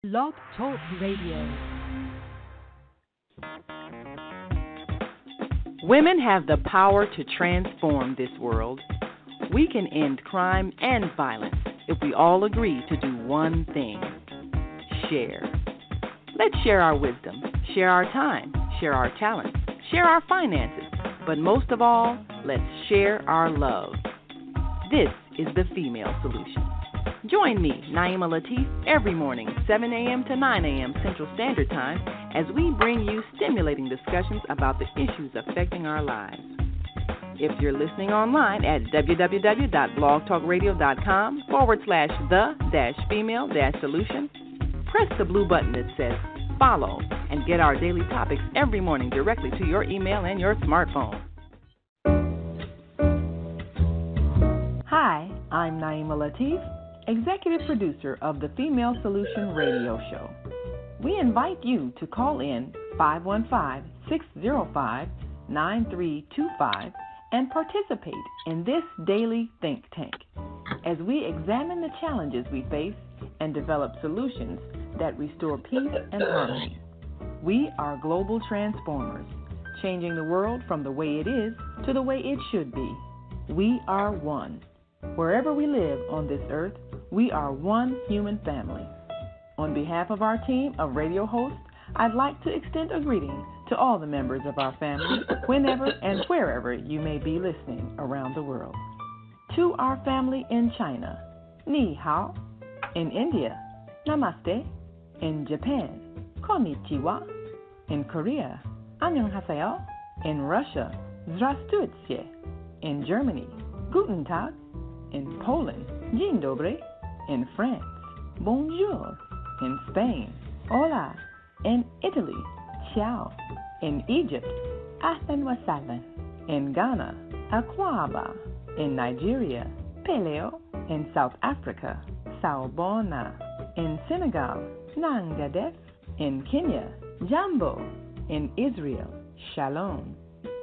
Blog Talk Radio. Women have the power to transform this world. We can end crime and violence if we all agree to do one thing: share. Let's share our wisdom, share our time, share our talents, share our finances, but most of all, let's share our love. This is the Female Solution. Join me, Naima Latif, every morning, 7 a.m. to 9 a.m. Central Standard Time, as we bring you stimulating discussions about the issues affecting our lives. If you're listening online at www.blogtalkradio.com/the-female-solution, press the blue button that says follow and get our daily topics every morning directly to your email and your smartphone. Hi, I'm Naima Latif, Executive Producer of the Female Solution Radio Show. We invite you to call in 515-605-9325 and participate in this daily think tank as we examine the challenges we face and develop solutions that restore peace and harmony. We are global transformers, changing the world from the way it is to the way it should be. We are one. Wherever we live on this earth, we are one human family. On behalf of our team of radio hosts, I'd like to extend a greeting to all the members of our family, whenever and wherever you may be listening around the world. To our family in China, Ni Hao. In India, Namaste. In Japan, Konnichiwa. In Korea, Annyeonghaseyo. In Russia, Здравствуйте. In Germany, Guten Tag. In Poland, Dzień dobry. In France, bonjour. In Spain, hola. In Italy, ciao. In Egypt, ahlan wa sahlan. In Ghana, akwaba. In Nigeria, peleo. In South Africa, sawubona. In Senegal, nangadef. In Kenya, jambo. In Israel, shalom.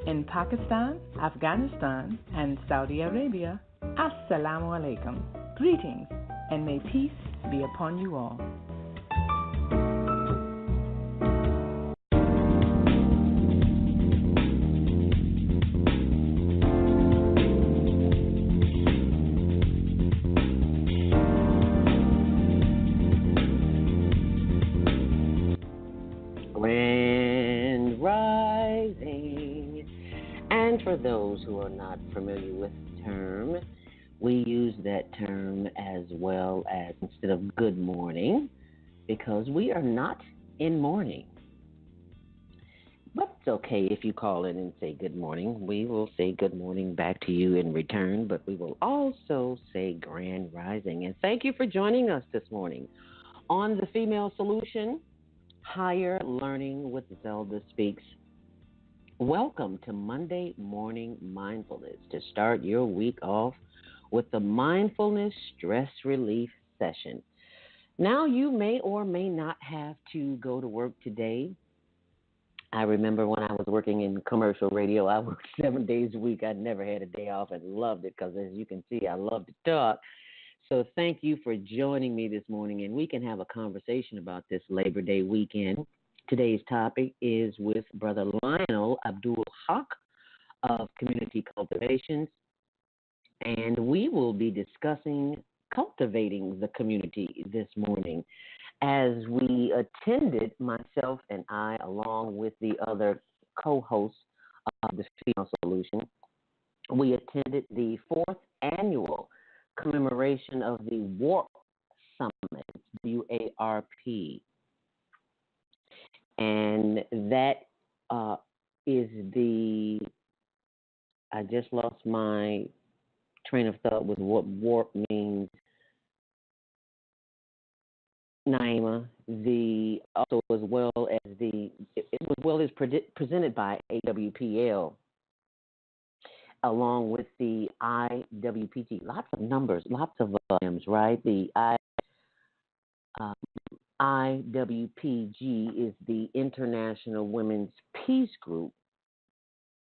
In Pakistan, Afghanistan, and Saudi Arabia, assalamu alaikum. Greetings, and may peace be upon you all. Grand Rising. And for those who are not familiar with the term, we use that term as well as instead of good morning because we are not in mourning. But it's okay if you call in and say good morning. We will say good morning back to you in return, but we will also say grand rising. And thank you for joining us this morning on the Female Solution, Higher Learning with Zelda Speaks. Welcome to Monday Morning Mindfulness to start your week off with the Mindfulness Stress Relief Session. Now, you may or may not have to go to work today. I remember when I was working in commercial radio, I worked 7 days a week. I never had a day off and loved it because, as you can see, I love to talk. So thank you for joining me this morning, and we can have a conversation about this Labor Day weekend. Today's topic is with Brother Lionel Abdul Haaque of Community Cultivations, and we will be discussing cultivating the community this morning as we attended, myself and I, along with the other co-hosts of the Female Solution, we attended the 4th annual commemoration of the WARP Summit, WARP. And that is I just lost my train of thought with what WARP means, Naima. Also as well as presented by AWPL, along with the IWPG. Lots of numbers, lots of volumes, right? The IWPG is the International Women's Peace Group,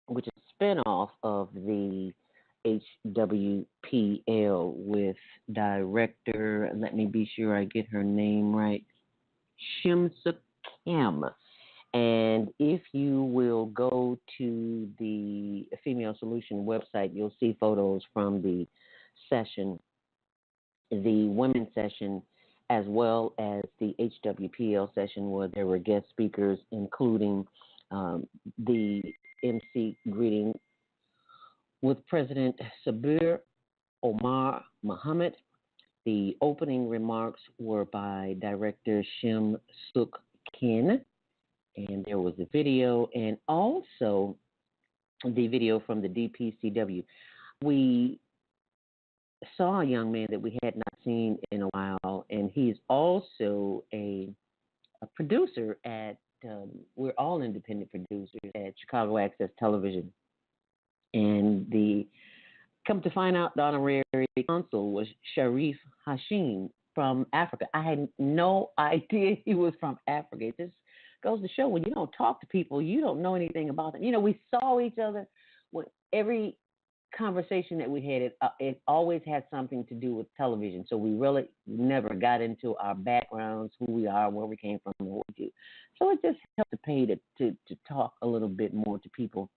which is a spinoff of the HWPL with director, let me be sure I get her name right, Shimsa Kim. And if you will go to the Female Solution website, you'll see photos from the session, the women's session, as well as the HWPL session, where there were guest speakers, including the MC greeting with President Sabir Omar Mohammed. The opening remarks were by Director Shim Suk Kin, and there was a video, and also the video from the DPCW. We saw a young man that we had not seen in a while, and he's also a producer at, we're all independent producers at Chicago Access Television. And the come to find out, the honorary consul was Sharif Hashim from Africa. I had no idea he was from Africa. It just goes to show, when you don't talk to people, you don't know anything about them. You know, we saw each other with every conversation that we had. It always had something to do with television. So we really never got into our backgrounds, who we are, where we came from, and what we do. So it just helped to pay to talk a little bit more to people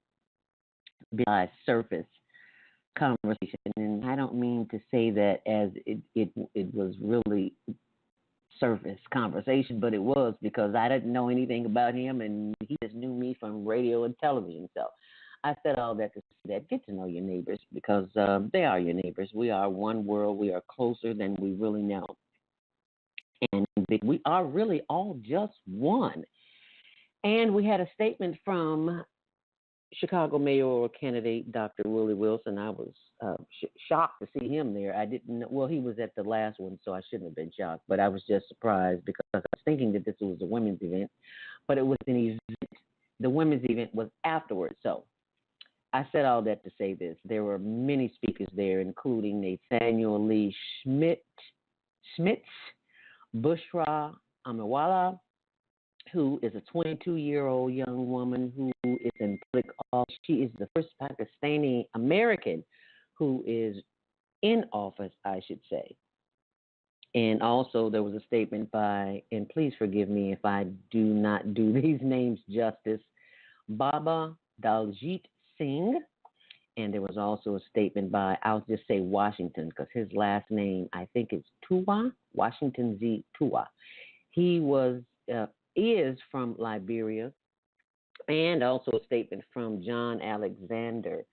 besides surface conversation. And I don't mean to say that as it was really surface conversation, but it was, because I didn't know anything about him, and he just knew me from radio and television. So I said all that to say that get to know your neighbors, because they are your neighbors. We are one world. We are closer than we really know. And we are really all just one. And we had a statement from Chicago mayoral candidate Dr. Willie Wilson. I was shocked to see him there. I didn't know, well, he was at the last one, so I shouldn't have been shocked, but I was just surprised because I was thinking that this was a women's event, but it was an event. The women's event was afterwards. So I said all that to say this. There were many speakers there, including Nathaniel Lee Schmitz, Bushra Amawala, who is a 22-year-old young woman who is in public office. She is the first Pakistani American who is in office, I should say. And also there was a statement by, and please forgive me if I do not do these names justice, Baba Daljit Singh. And there was also a statement by, I'll just say Washington, because his last name, I think it's Tuwa, Washington Z. Tuwa. He is from Liberia. And also a statement from John Alexander,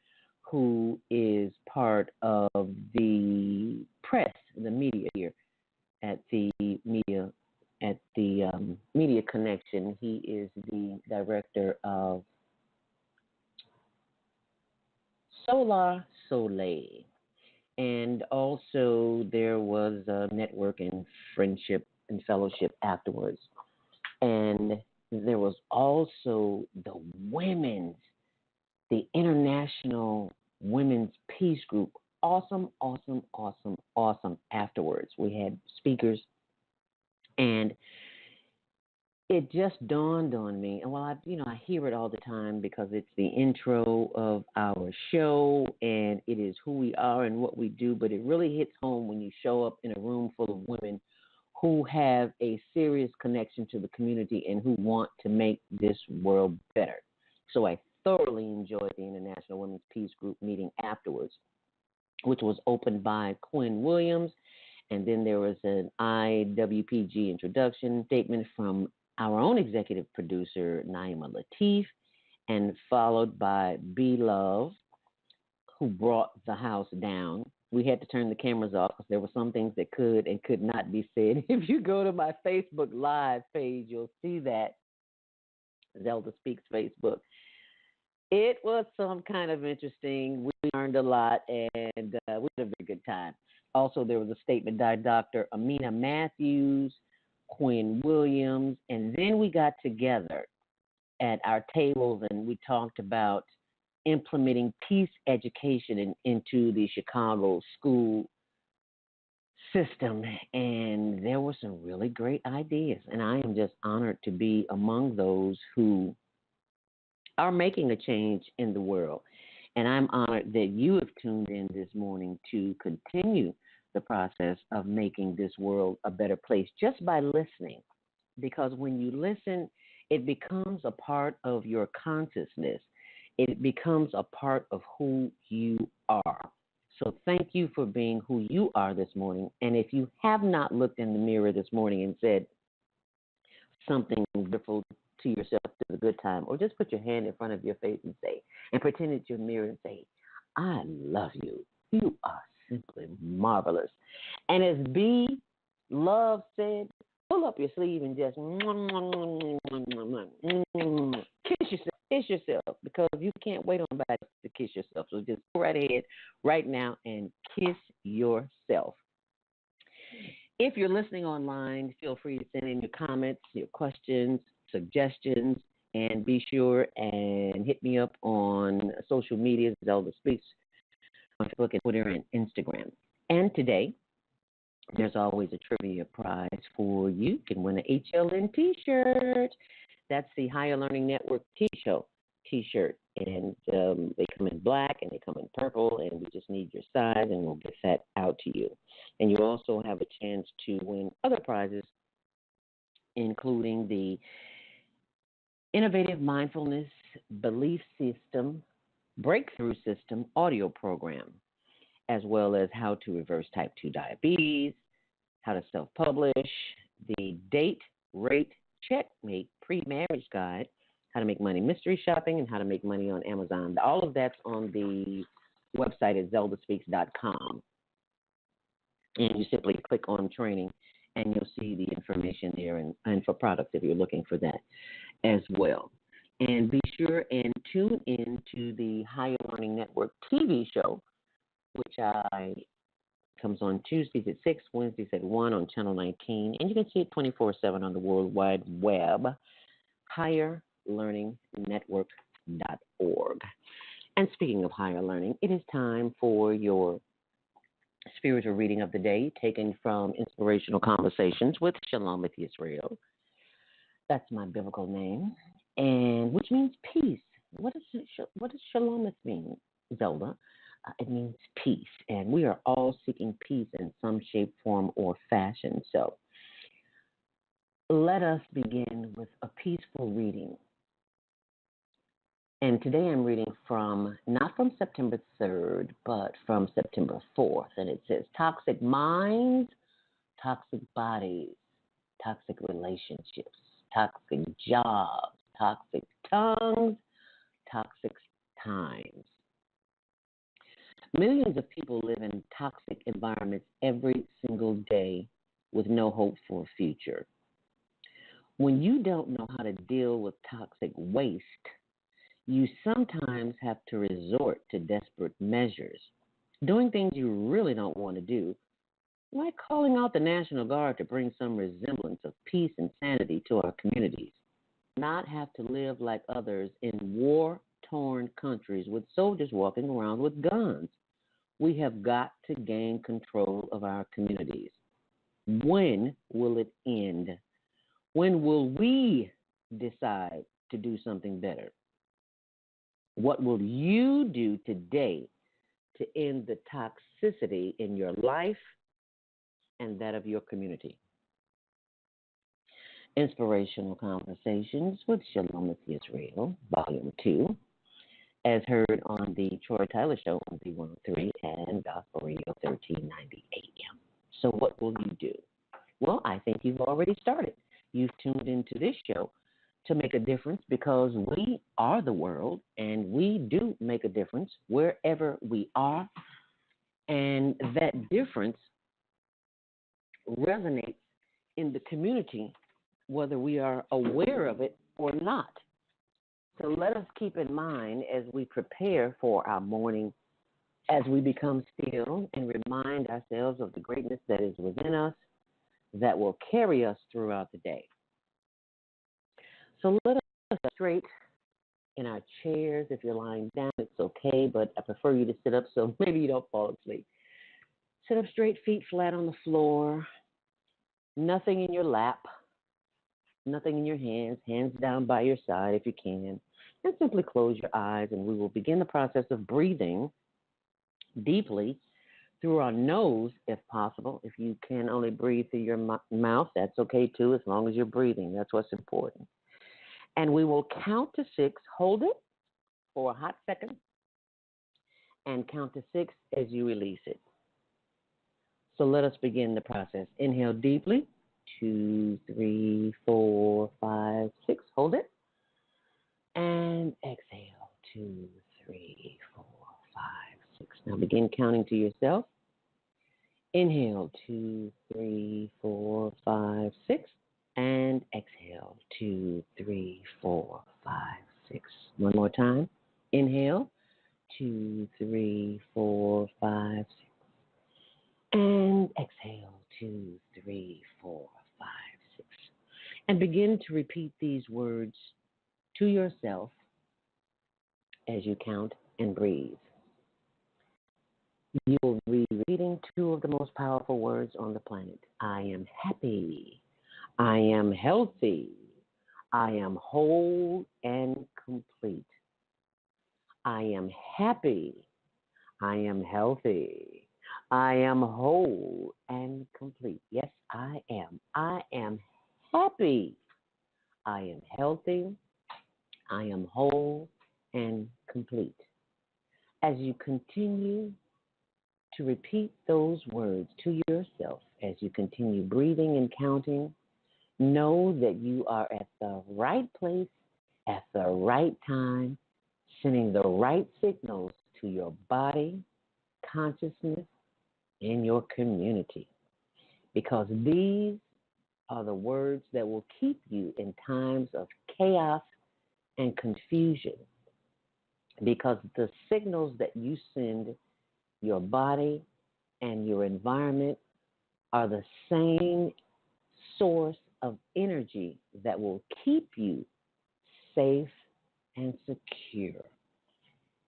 who is part of the press, the media here at the Media Connection. He is the director of Solar Soleil. And also there was a network and friendship and fellowship afterwards. And there was also the International Women's Peace Group. Awesome afterwards. We had speakers, and it just dawned on me. And while I hear it all the time because it's the intro of our show and it is who we are and what we do, but it really hits home when you show up in a room full of women who have a serious connection to the community and who want to make this world better. So I thoroughly enjoyed the International Women's Peace Group meeting afterwards, which was opened by Quinn Williams. And then there was an IWPG introduction statement from our own executive producer, Naima Latif, and followed by B. Love, who brought the house down. We had to turn the cameras off because there were some things that could and could not be said. If you go to my Facebook Live page, you'll see that. Zelda Speaks Facebook. It was some kind of interesting. We learned a lot, and we had a very good time. Also, there was a statement by Dr. Amina Matthews, Quinn Williams, and then we got together at our tables and we talked about implementing peace education into the Chicago school system. And there were some really great ideas. And I am just honored to be among those who are making a change in the world. And I'm honored that you have tuned in this morning to continue the process of making this world a better place just by listening. because when you listen, it becomes a part of your consciousness. It becomes a part of who you are. So thank you for being who you are this morning. And if you have not looked in the mirror this morning and said something wonderful to yourself to a good time, or just put your hand in front of your face and say, and pretend it's your mirror and say, I love you. You are simply marvelous. And as B Love said, pull up your sleeve and just kiss yourself. Kiss yourself, because you can't wait on somebody to kiss yourself. So just go right ahead right now and kiss yourself. If you're listening online, feel free to send in your comments, your questions, suggestions, and be sure and hit me up on social media, Zelda Speaks, on Facebook and Twitter and Instagram. And today, there's always a trivia prize for you. You can win an HLN T-shirt. That's the Higher Learning Network T-shirt. And they come in black and they come in purple, and we just need your size, and we'll get that out to you. And you also have a chance to win other prizes, including the Innovative Mindfulness Belief System Breakthrough System audio program, as well as how to reverse type 2 diabetes, how to self-publish, the Date, Rate, Checkmate pre-marriage guide, how to make money mystery shopping, and how to make money on Amazon. All of that's on the website at zeldaspeaks.com. And you simply click on training, and you'll see the information there, and for products if you're looking for that as well. And be sure and tune in to the Higher Learning Network TV show, which comes on Tuesdays at 6, Wednesdays at 1 on Channel 19, and you can see it 24/7 on the World Wide Web, higherlearningnetwork.org. And speaking of higher learning, it is time for your spiritual reading of the day, taken from Inspirational Conversations with Shalom with Yisrael. That's my biblical name, and which means peace. What does Shalom mean, Zelda? It means peace, and we are all seeking peace in some shape, form, or fashion. So let us begin with a peaceful reading. And today I'm reading not from September 3rd, but from September 4th. And it says, toxic minds, toxic bodies, toxic relationships, toxic jobs, toxic tongues, toxic times. Millions of people live in toxic environments every single day with no hope for a future. When you don't know how to deal with toxic waste, you sometimes have to resort to desperate measures, doing things you really don't want to do, like calling out the National Guard to bring some resemblance of peace and sanity to our communities. Not have to live like others in war-torn countries with soldiers walking around with guns. We have got to gain control of our communities. When will it end? When will we decide to do something better? What will you do today to end the toxicity in your life and that of your community? Inspirational Conversations with Shalom with Israel, Volume 2, as heard on the Troy Tyler Show on B103 and Gospel Radio 1390 AM. So what will you do? Well, I think you've already started. You've tuned into this show to make a difference, because we are the world, and we do make a difference wherever we are. And that difference resonates in the community, whether we are aware of it or not. So let us keep in mind as we prepare for our morning, as we become still and remind ourselves of the greatness that is within us that will carry us throughout the day. So let us sit straight in our chairs. If you're lying down, it's okay, but I prefer you to sit up so maybe you don't fall asleep. Sit up straight, feet flat on the floor, nothing in your lap, nothing in your hands down by your side if you can, and simply close your eyes, and we will begin the process of breathing deeply through our nose if possible. If you can only breathe through your mouth, that's okay too, as long as you're breathing. That's what's important. And we will count to 6, hold it for a hot second, and count to 6 as you release it. So let us begin the process. Inhale deeply. 2, 3, 4, 5, 6. Hold it. And exhale. 2, 3, 4, 5, 6. Now begin counting to yourself. Inhale. 2, 3, 4, 5, 6. And exhale. 2, 3, 4, 5, 6. One more time. Inhale. 2, 3, 4, 5, 6. And exhale, 2, 3, 4, 5, 6. And begin to repeat these words to yourself as you count and breathe. You will be reading 2 of the most powerful words on the planet. I am happy. I am healthy. I am whole and complete. I am happy. I am healthy. I am whole and complete. Yes, I am. I am happy. I am healthy. I am whole and complete. As you continue to repeat those words to yourself, as you continue breathing and counting, know that you are at the right place at the right time, sending the right signals to your body, consciousness, in your community, because these are the words that will keep you in times of chaos and confusion, because the signals that you send your body and your environment are the same source of energy that will keep you safe and secure.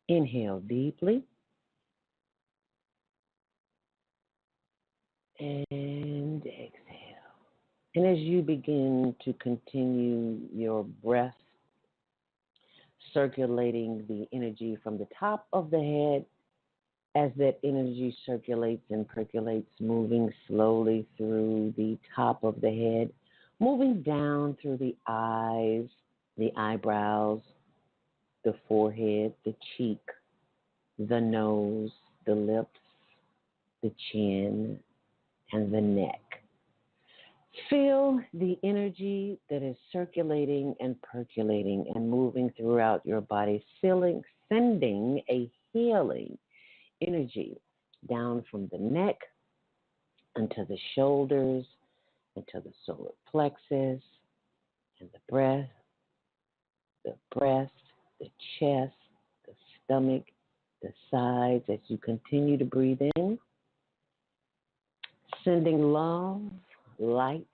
Inhale deeply. And exhale. And as you begin to continue your breath, circulating the energy from the top of the head, as that energy circulates and percolates, moving slowly through the top of the head, moving down through the eyes, the eyebrows, the forehead, the cheek, the nose, the lips, the chin, and the neck. Feel the energy that is circulating and percolating and moving throughout your body, sending a healing energy down from the neck into the shoulders, into the solar plexus, and the breast, the chest, the stomach, the sides, as you continue to breathe in, sending love, light,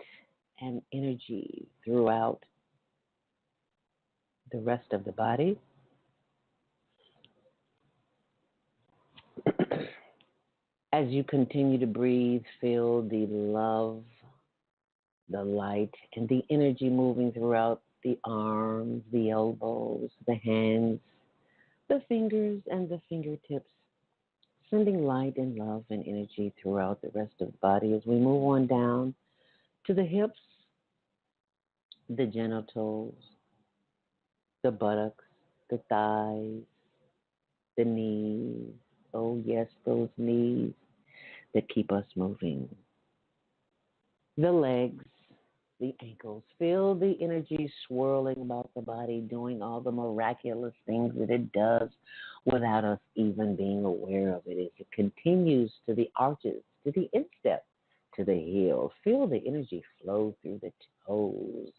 and energy throughout the rest of the body. As you continue to breathe, feel the love, the light, and the energy moving throughout the arms, the elbows, the hands, the fingers, and the fingertips, sending light and love and energy throughout the rest of the body as we move on down to the hips, the genitals, the buttocks, the thighs, the knees. Oh, yes, those knees that keep us moving. The legs, the ankles. Feel the energy swirling about the body, doing all the miraculous things that it does without us even being aware of it. As it continues to the arches, to the instep, to the heel. Feel the energy flow through the toes.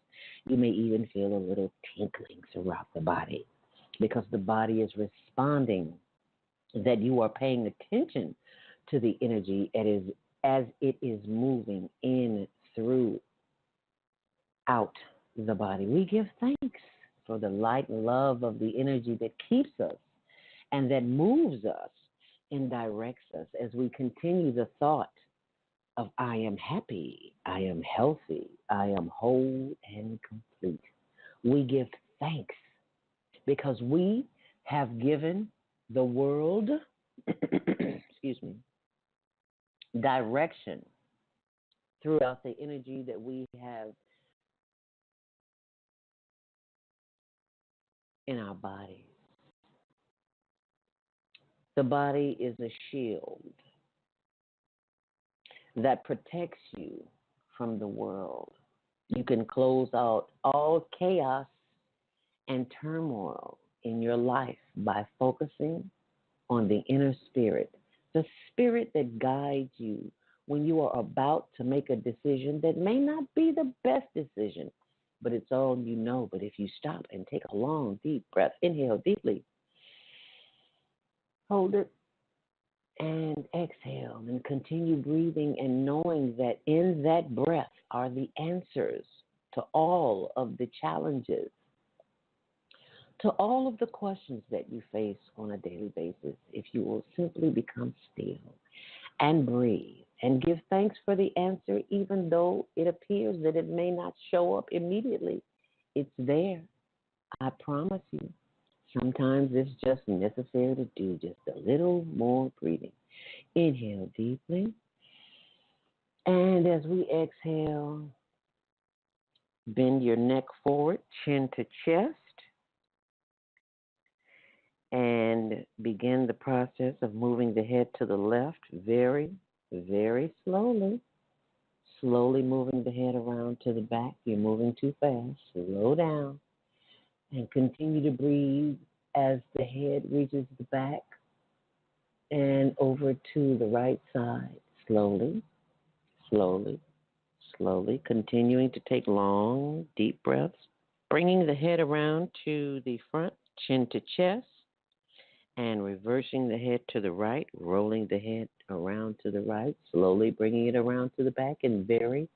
You may even feel a little tinkling throughout the body, because the body is responding, that you are paying attention to the energy as it is moving in through out the body. We give thanks for the light and love of the energy that keeps us and that moves us and directs us as we continue the thought of I am happy, I am healthy, I am whole and complete. We give thanks because we have given the world, excuse me, direction throughout the energy that we have in our bodies. The body is a shield that protects you from the world. You can close out all chaos and turmoil in your life by focusing on the inner spirit, the spirit that guides you when you are about to make a decision that may not be the best decision, but it's all you know. But if you stop and take a long, deep breath, inhale deeply, hold it, and exhale, and continue breathing and knowing that in that breath are the answers to all of the challenges, to all of the questions that you face on a daily basis. If you will simply become still and breathe and give thanks for the answer, even though it appears that it may not show up immediately, it's there. I promise you. Sometimes it's just necessary to do just a little more breathing. Inhale deeply. And as we exhale, bend your neck forward, chin to chest, and begin the process of moving the head to the left very, very slowly. Slowly moving the head around to the back. You're moving too fast. Slow down. And continue to breathe as the head reaches the back and over to the right side. Slowly, slowly, slowly. Continuing to take long, deep breaths. Bringing the head around to the front, chin to chest, and reversing the head to the right, rolling the head around to the right, slowly bringing it around to the back in very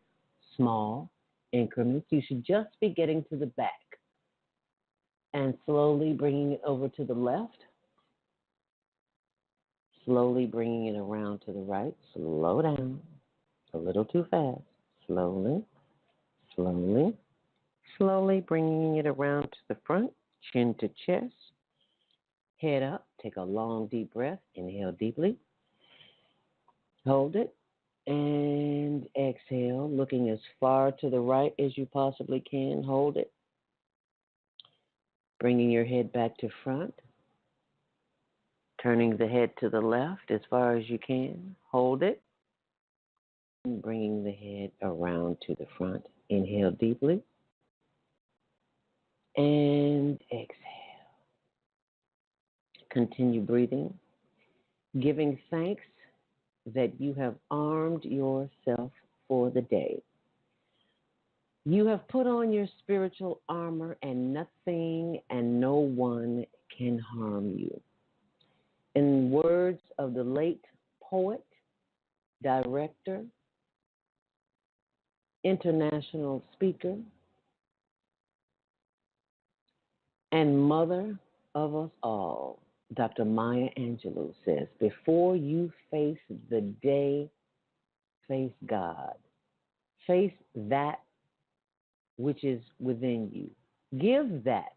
small increments. You should just be getting to the back. And slowly bringing it over to the left. Slowly bringing it around to the right. Slow down. A little too fast. Slowly, slowly, slowly bringing it around to the front. Chin to chest. Head up. Take a long, deep breath. Inhale deeply. Hold it. And exhale. Looking as far to the right as you possibly can. Hold it. Bringing your head back to front, turning the head to the left as far as you can. Hold it. And bringing the head around to the front. Inhale deeply. And exhale. Continue breathing, giving thanks that you have armed yourself for the day. You have put on your spiritual armor, and nothing and no one can harm you. In words of the late poet, director, international speaker, and mother of us all, Dr. Maya Angelou says, before you face the day, face God. Face that which is within you. Give that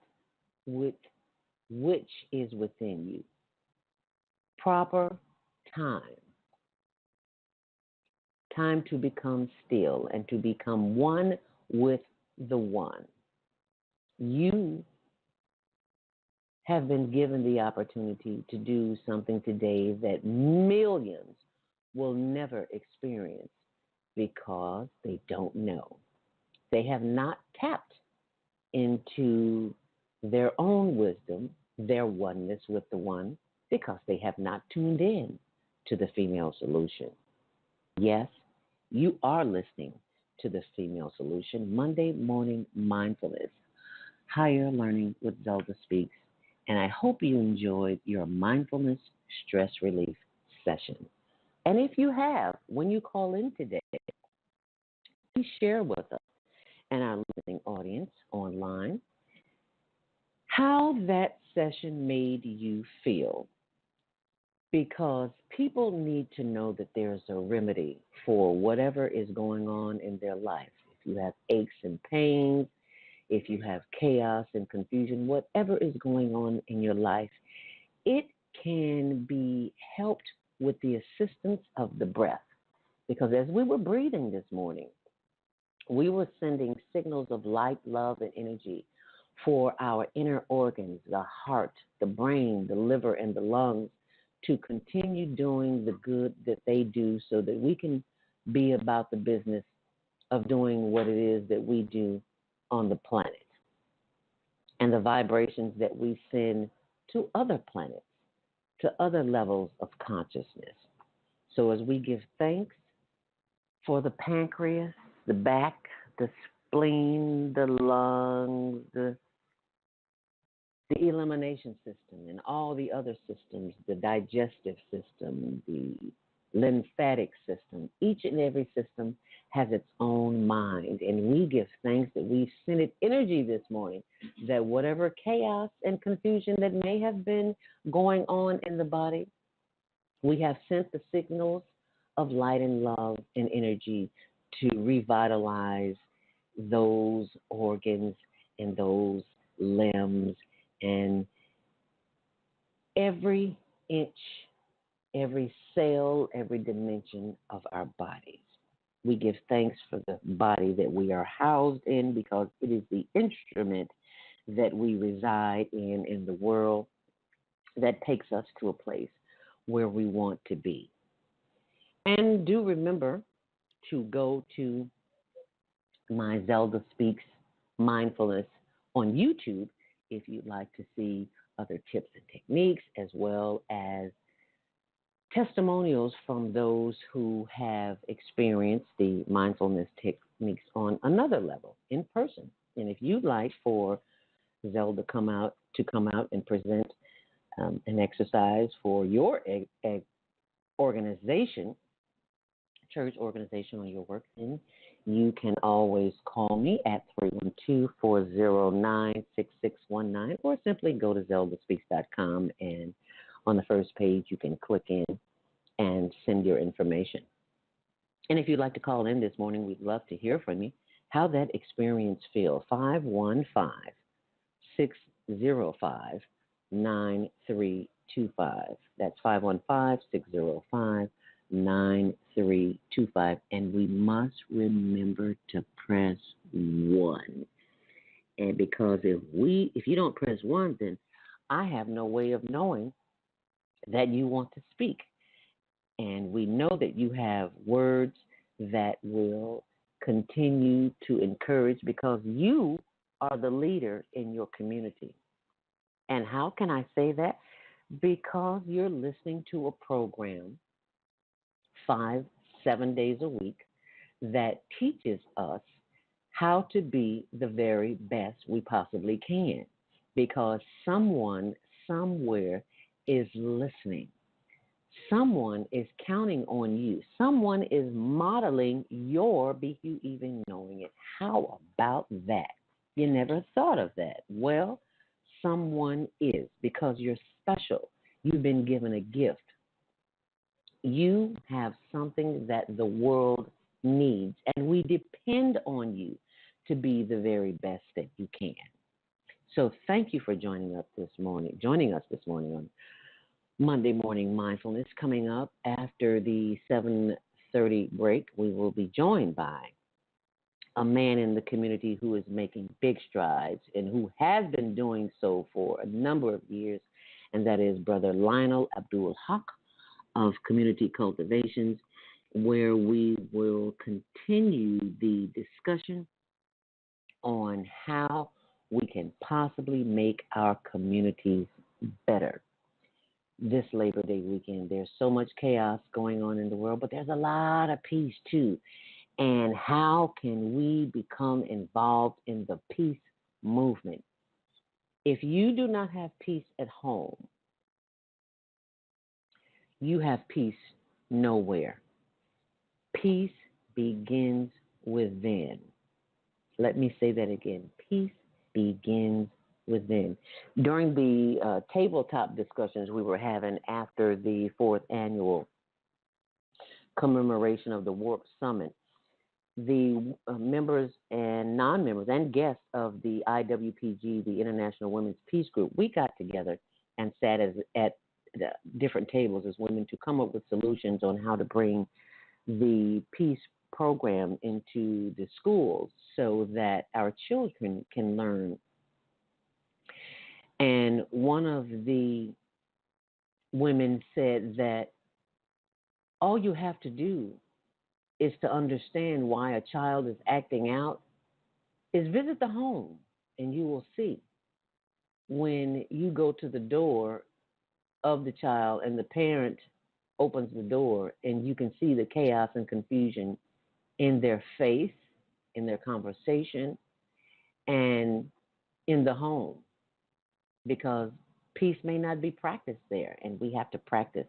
which is within you proper time. Time to become still and to become one with the one. You have been given the opportunity to do something today that millions will never experience because they don't know. They have not tapped into their own wisdom, their oneness with the one, because they have not tuned in to the female solution. Yes, you are listening to the female solution, Monday Morning Mindfulness, Higher Learning with Zelda Speaks, and I hope you enjoyed your mindfulness stress relief session. And if you have, when you call in today, please share with us and our listening audience online how that session made you feel. Because people need to know that there's a remedy for whatever is going on in their life. If you have aches and pains, if you have chaos and confusion, whatever is going on in your life, it can be helped with the assistance of the breath. Because as we were breathing this morning, we were sending signals of light, love, and energy for our inner organs, the heart, the brain, the liver, and the lungs to continue doing the good that they do so that we can be about the business of doing what it is that we do on the planet and the vibrations that we send to other planets, to other levels of consciousness. So as we give thanks for the pancreas, the back, the spleen, the lungs, the elimination system, and all the other systems, the digestive system, the lymphatic system, each and every system has its own mind. And we give thanks that we've sent it energy this morning, that whatever chaos and confusion that may have been going on in the body, we have sent the signals of light and love and energy to revitalize those organs and those limbs and every inch, every cell, every dimension of our bodies. We give thanks for the body that we are housed in because it is the instrument that we reside in the world that takes us to a place where we want to be. And do remember to go to my Zelda Speaks Mindfulness on YouTube if you'd like to see other tips and techniques as well as testimonials from those who have experienced the mindfulness techniques on another level in person. And if you'd like for Zelda to come out and present an exercise for your organization, church organization, or your work, then you can always call me at 312-409-6619 or simply go to zeldaspeaks.com, and on the first page you can click in and send your information. And if you'd like to call in this morning, we'd love to hear from you how that experience feels. 515-605-9325. That's 515-605-9325. And we must remember to press 1. And because if you don't press 1, then I have no way of knowing that you want to speak. And we know that you have words that will continue to encourage because you are the leader in your community. And how can I say that? Because you're listening to a program 5-7 days a week that teaches us how to be the very best we possibly can. Because someone somewhere is listening. Someone is counting on you. Someone is modeling your you even knowing it. How about that? You never thought of that. Well, someone is, because you're special. You've been given a gift. You have something that the world needs, and we depend on you to be the very best that you can. So thank you for joining us this morning on Monday Morning Mindfulness. Coming up after the 7:30 break, we will be joined by a man in the community who is making big strides and who has been doing so for a number of years, and that is Brother Lionel Abdul Haaque of Community Cultivations, where we will continue the discussion on how we can possibly make our communities better. This Labor Day weekend, there's so much chaos going on in the world, but there's a lot of peace too. And how can we become involved in the peace movement? If you do not have peace at home, you have peace nowhere. Peace begins within. Let me say that again. Peace begins within. During the tabletop discussions we were having after the 4th annual commemoration of the Warp Summit, the members and non-members and guests of the IWPG, the International Women's Peace Group, we got together and sat at the different tables as women to come up with solutions on how to bring the peace program into the schools so that our children can learn. And one of the women said that all you have to do is to understand why a child is acting out is visit the home, and you will see when you go to the door of the child and the parent opens the door and you can see the chaos and confusion in their face, in their conversation, and in the home, because peace may not be practiced there, and we have to practice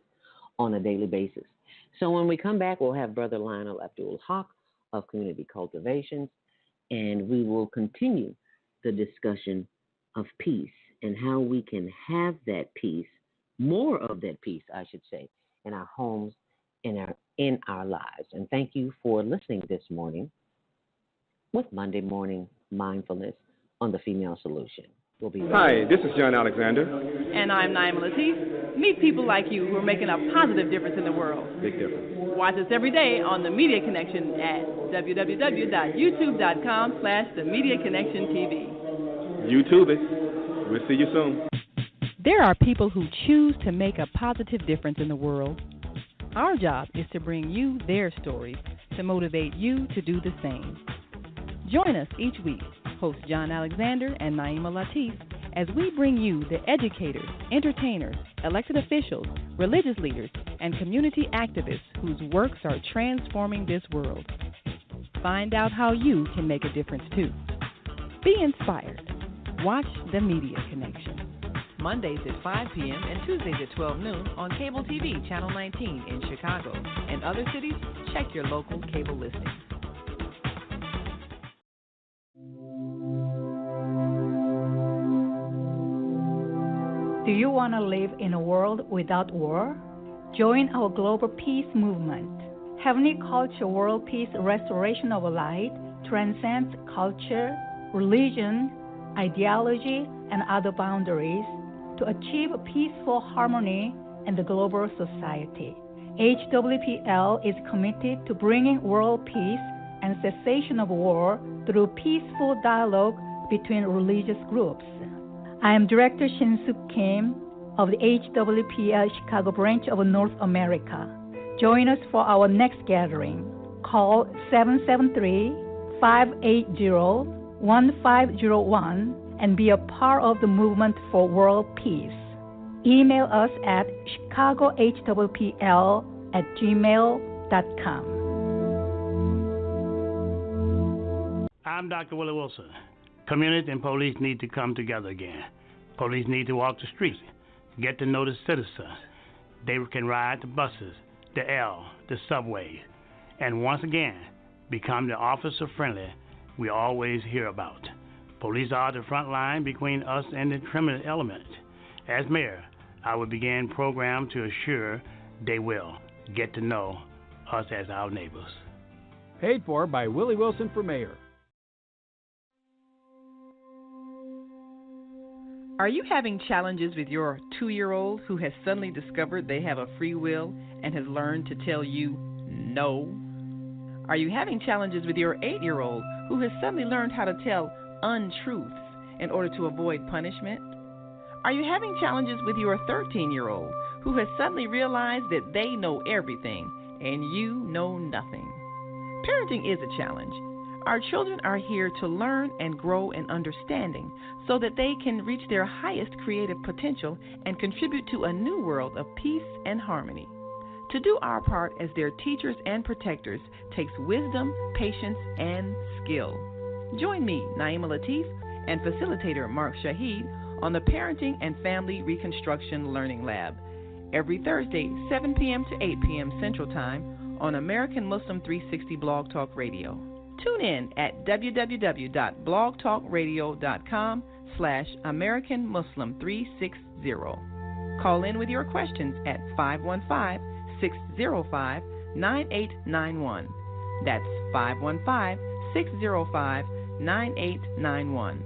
on a daily basis. So when we come back, we'll have Brother Lionel Abdul Haaque of Community Cultivations, and we will continue the discussion of peace and how we can have that peace, more of that peace, I should say, in our homes, in our lives. And thank you for listening this morning with Monday Morning Mindfulness on the Female Solution. We'll be right back. Hi, this is John Alexander. And I'm Naima Latif. Meet people like you who are making a positive difference in the world. Big difference. Watch us every day on The Media Connection at www.youtube.com/The Media Connection TV. YouTube it. We'll see you soon. There are people who choose to make a positive difference in the world. Our job is to bring you their stories to motivate you to do the same. Join us each week, host John Alexander and Naima Latif, as we bring you the educators, entertainers, elected officials, religious leaders, and community activists whose works are transforming this world. Find out how you can make a difference too. Be inspired. Watch The Media Connection. Mondays at 5 p.m. and Tuesdays at 12 noon on Cable TV, Channel 19 in Chicago. And other cities, check your local cable listings. Do you want to live in a world without war? Join our global peace movement. Heavenly Culture World Peace Restoration of Light transcends culture, religion, ideology, and other boundaries to achieve peaceful harmony in the global society. HWPL is committed to bringing world peace and cessation of war through peaceful dialogue between religious groups. I am Director Shin-Suk Kim of the HWPL Chicago branch of North America. Join us for our next gathering. Call 773-580-1501 and be a part of the movement for world peace. Email us at chicagohwpl@gmail.com. I'm Dr. Willie Wilson. Community and police need to come together again. Police need to walk the streets, get to know the citizens. They can ride the buses, the L, the subways, and once again, become the officer friendly we always hear about. Police are the front line between us and the criminal element. As mayor, I will begin program to assure they will get to know us as our neighbors. Paid for by Willie Wilson for mayor. Are you having challenges with your 2-year-old who has suddenly discovered they have a free will and has learned to tell you no? Are you having challenges with your 8-year-old who has suddenly learned how to tell untruths in order to avoid punishment? Are you having challenges with your 13-year-old who has suddenly realized that they know everything and you know nothing? Parenting is a challenge. Our children are here to learn and grow in understanding so that they can reach their highest creative potential and contribute to a new world of peace and harmony. To do our part as their teachers and protectors takes wisdom, patience, and skill. Join me, Naima Latif, and facilitator Mark Shahid on the Parenting and Family Reconstruction Learning Lab every Thursday, 7 p.m. to 8 p.m. Central Time on American Muslim 360 Blog Talk Radio. Tune in at www.blogtalkradio.com/American Muslim 360. Call in with your questions at 515-605-9891. That's 515-605-9891.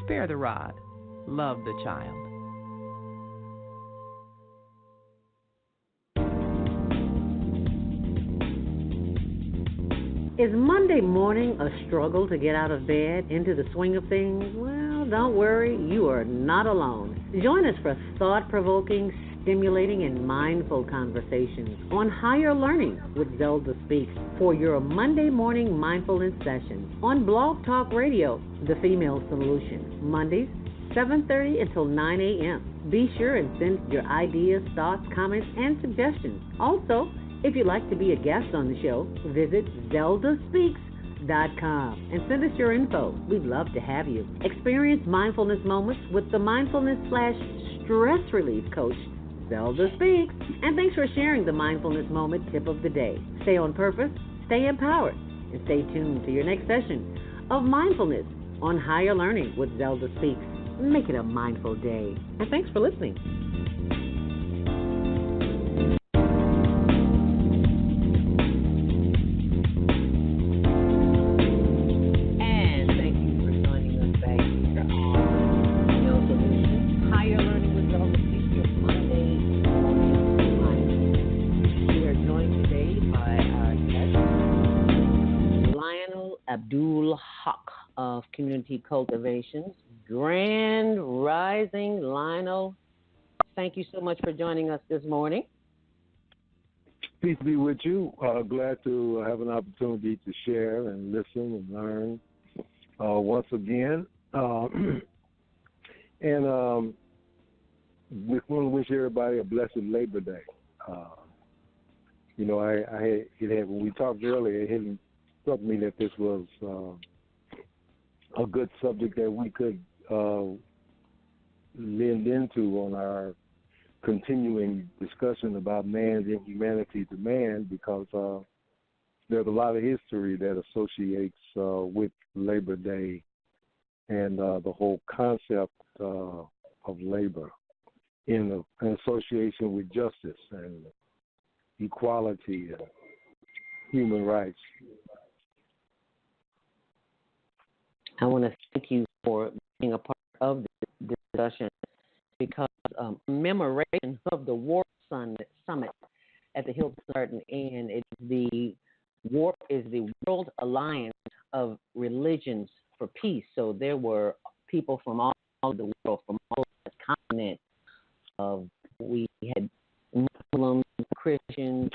Spare the rod. Love the child. Is Monday morning a struggle to get out of bed, into the swing of things? Well, don't worry, you are not alone. Join us for thought-provoking, stimulating, and mindful conversations on higher learning with Zelda Speaks for your Monday morning mindfulness session on Blog Talk Radio, The Female Solution, Mondays, 7:30 until 9 a.m. Be sure and send your ideas, thoughts, comments, and suggestions. Also, if you'd like to be a guest on the show, visit ZeldaSpeaks.com and send us your info. We'd love to have you. Experience mindfulness moments with the mindfulness/stress relief coach, Zelda Speaks. And thanks for sharing the mindfulness moment tip of the day. Stay on purpose, stay empowered, and stay tuned to your next session of mindfulness on Higher Learning with Zelda Speaks. Make it a mindful day. And thanks for listening. Abdul Haaque of Community Cultivations. Grand Rising, Lionel. Thank you so much for joining us this morning. Peace be with you. Glad to have an opportunity to share and listen and learn once again. And we want to wish everybody a blessed Labor Day. When we talked earlier, it hadn't struck me that this was a good subject that we could lend into on our continuing discussion about man's inhumanity to man, because there's a lot of history that associates with Labor Day and the whole concept of labor in association with justice and equality and human rights. I want to thank you for being a part of this discussion, because commemoration of the Warp Summit at the Hilton Garden Inn. It's the Warp is the World Alliance of Religions for Peace. So there were people from all over the world, from all over the continent. We had Muslims, Christians,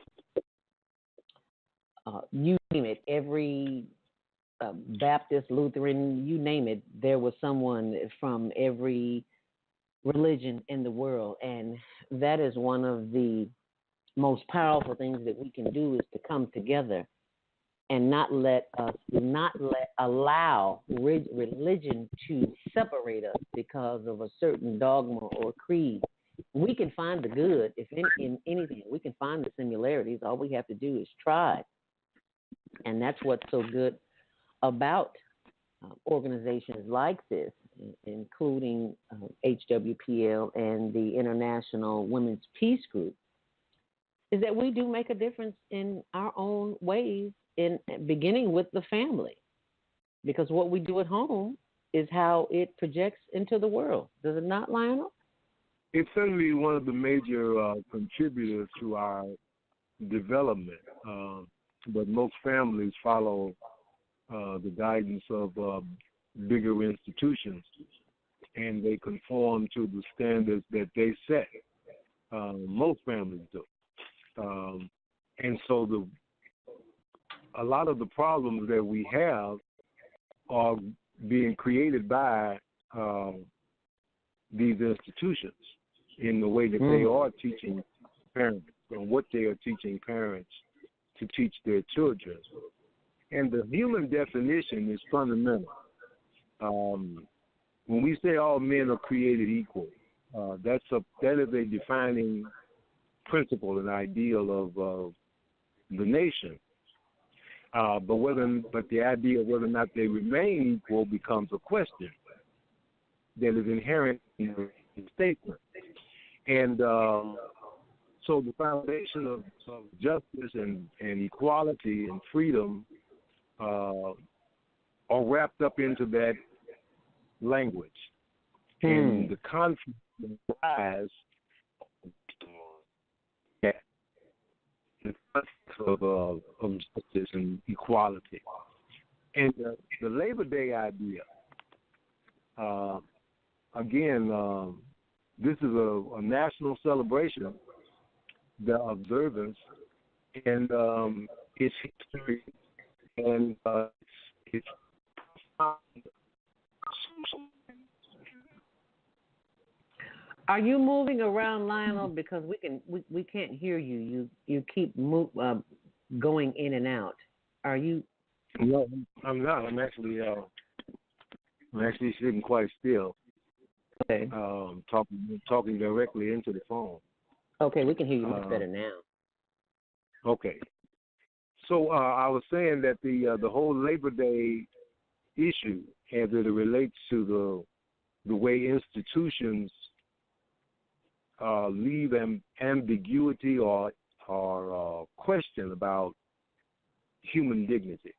you name it, every Baptist, Lutheran, you name it, there was someone from every religion in the world. And that is one of the most powerful things that we can do, is to come together and not allow religion to separate us because of a certain dogma or creed. We can find the good in anything. We can find the similarities. All we have to do is try. And that's what's so good about organizations like this, including HWPL and the International Women's Peace Group, is that we do make a difference in our own ways, in beginning with the family. Because what we do at home is how it projects into the world. Does it not, Lionel? It's certainly one of the major contributors to our development. But most families follow the guidance of bigger institutions, and they conform to the standards that they set. Most families do. And so a lot of the problems that we have are being created by these institutions in the way that they are teaching parents, and what they are teaching parents to teach their children. And the human definition is fundamental. When we say all men are created equal, that is a defining principle and ideal of the nation. But the idea of whether or not they remain equal becomes a question that is inherent in the statement. And so the foundation of justice and equality and freedom are wrapped up into that language. And the conflict rise the concept of justice and equality. And the Labor Day idea, again, this is a national celebration, the observance, and its history, and its Are you moving around, Lionel? Because we can't hear you. You keep going in and out. Are you? No, I'm not. I'm actually sitting quite still. Okay. Talking directly into the phone. Okay, we can hear you much better now. Okay. So I was saying that the whole Labor Day issue, as it relates to the way institutions leave ambiguity or question about human dignity.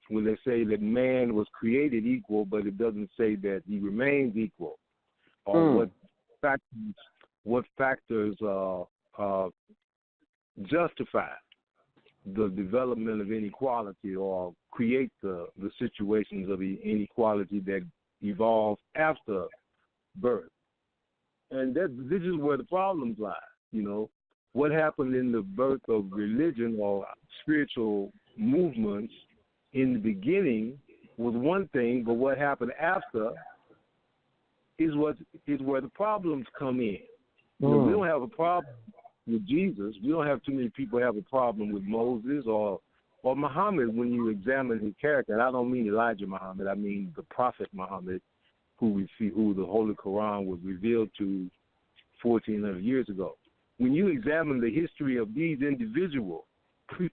When they say that man was created equal, but it doesn't say that he remains equal, or what factors justify the development of inequality or create the situations of inequality that evolve after birth. And this is where the problems lie. You know, what happened in the birth of religion or spiritual movements in the beginning was one thing, but what happened after is where the problems come in. You know, we don't have a problem with Jesus. We don't have too many people have a problem with Moses or Muhammad when you examine his character. And I don't mean Elijah Muhammad. I mean the Prophet Muhammad, who the Holy Quran was revealed to 1,400 years ago. When you examine the history of these individual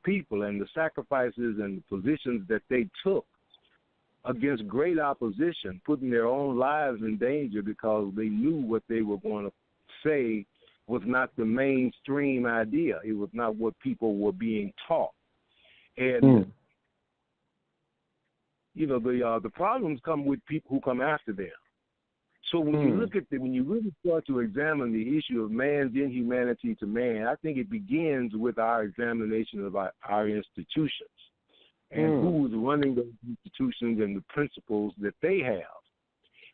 people and the sacrifices and the positions that they took against great opposition, putting their own lives in danger because they knew what they were going to say was not the mainstream idea. It was not what people were being taught. And you know, the problems come with people who come after them. So when you look at when you really start to examine the issue of man's inhumanity to man, I think it begins with our examination of our institutions and who's running those institutions and the principles that they have.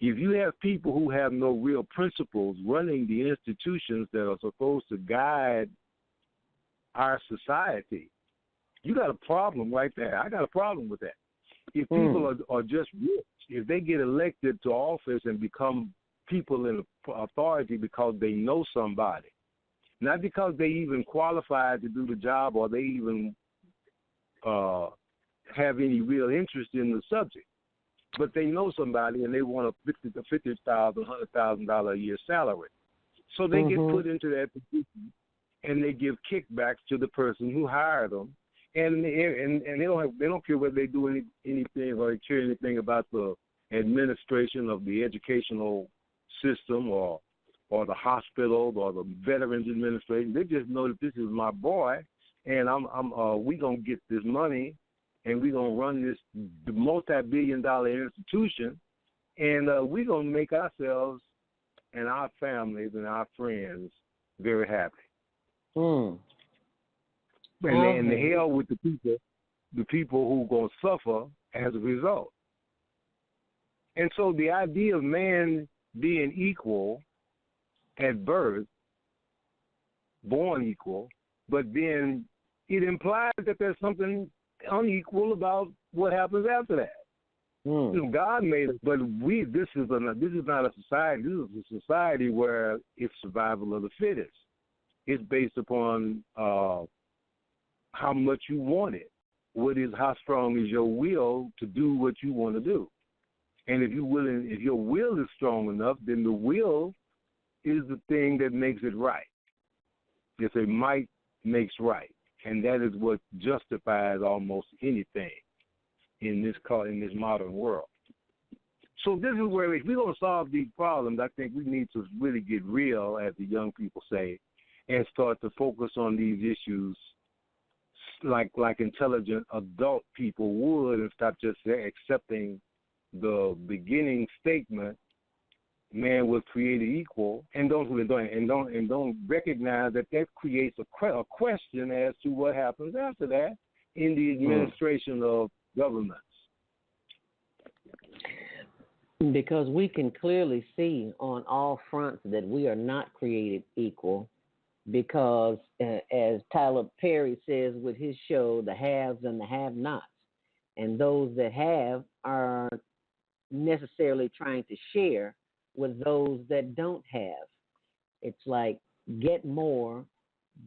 If you have people who have no real principles running the institutions that are supposed to guide our society, you got a problem right there. I got a problem with that. If people are just rich, if they get elected to office and become people in authority because they know somebody, not because they even qualified to do the job or they even have any real interest in the subject, but they know somebody and they want a $50,000, $100,000 a year salary. So they get put into that position and they give kickbacks to the person who hired them. And they don't care whether they do anything or they care anything about the administration of the educational system or the hospital or the Veterans Administration. They just know that this is my boy, and we gonna get this money, and we gonna run this multi-billion-dollar institution, and we gonna make ourselves and our families and our friends very happy. And the hell with the people who going to suffer as a result. And so the idea of man being equal at birth, born equal, but then it implies that there's something unequal about what happens after that. You know, God made it, but this is not a society. This is a society where it's survival of the fittest. It's based upon how much you want it. How strong is your will to do what you want to do? And if your will is strong enough, then the will is the thing that makes it right. It's a might makes right, and that is what justifies almost anything in this modern world. So this is where, if we're going to solve these problems, I think we need to really get real, as the young people say, and start to focus on these issues like intelligent adult people would, and stop just accepting the beginning statement man was created equal, and don't recognize that creates a question as to what happens after that in the administration of governments. Because we can clearly see on all fronts that we are not created equal, because as Tyler Perry says with his show, the haves and the have-nots, and those that have are necessarily trying to share with those that don't have. It's like get more,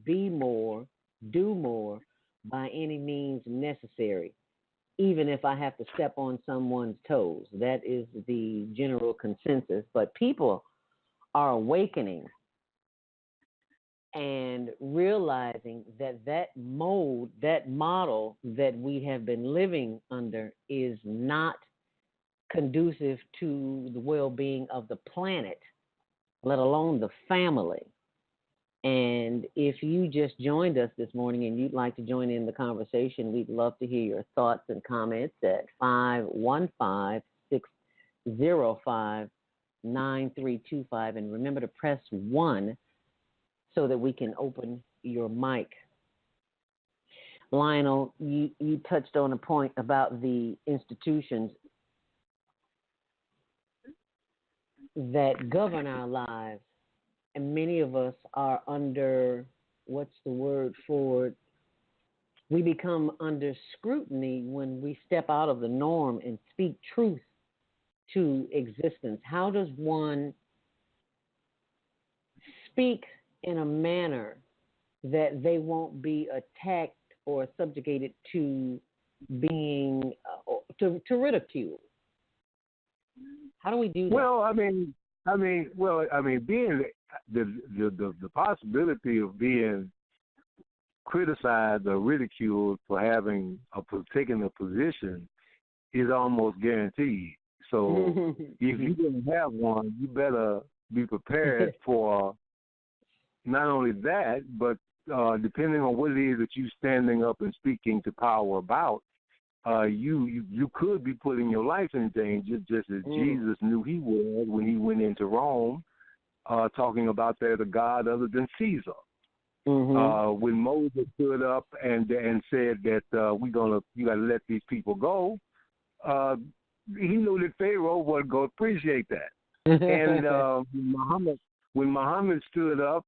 be more, do more by any means necessary, even if I have to step on someone's toes. That is the general consensus. But people are awakening and realizing that mode, that model that we have been living under is not conducive to the well-being of the planet, let alone the family. And if you just joined us this morning and you'd like to join in the conversation, we'd love to hear your thoughts and comments at 515-605-9325. And remember to press 1 so that we can open your mic. Lionel, you touched on a point about the institutions that govern our lives, and many of us are under, what's the word for it? We become under scrutiny when we step out of the norm and speak truth to existence. How does one speak in a manner that they won't be attacked or subjugated to being, to ridicule? How do we do that? Well, being the possibility of being criticized or ridiculed for taking a position is almost guaranteed. So if you didn't have one, you better be prepared for not only that, but depending on what it is that you're standing up and speaking to power about, you could be putting your life in danger, just as Jesus knew he would when he went into Rome, talking about there's a God other than Caesar. When Moses stood up and said that you got to let these people go, he knew that Pharaoh wasn't going to appreciate that. And when Muhammad stood up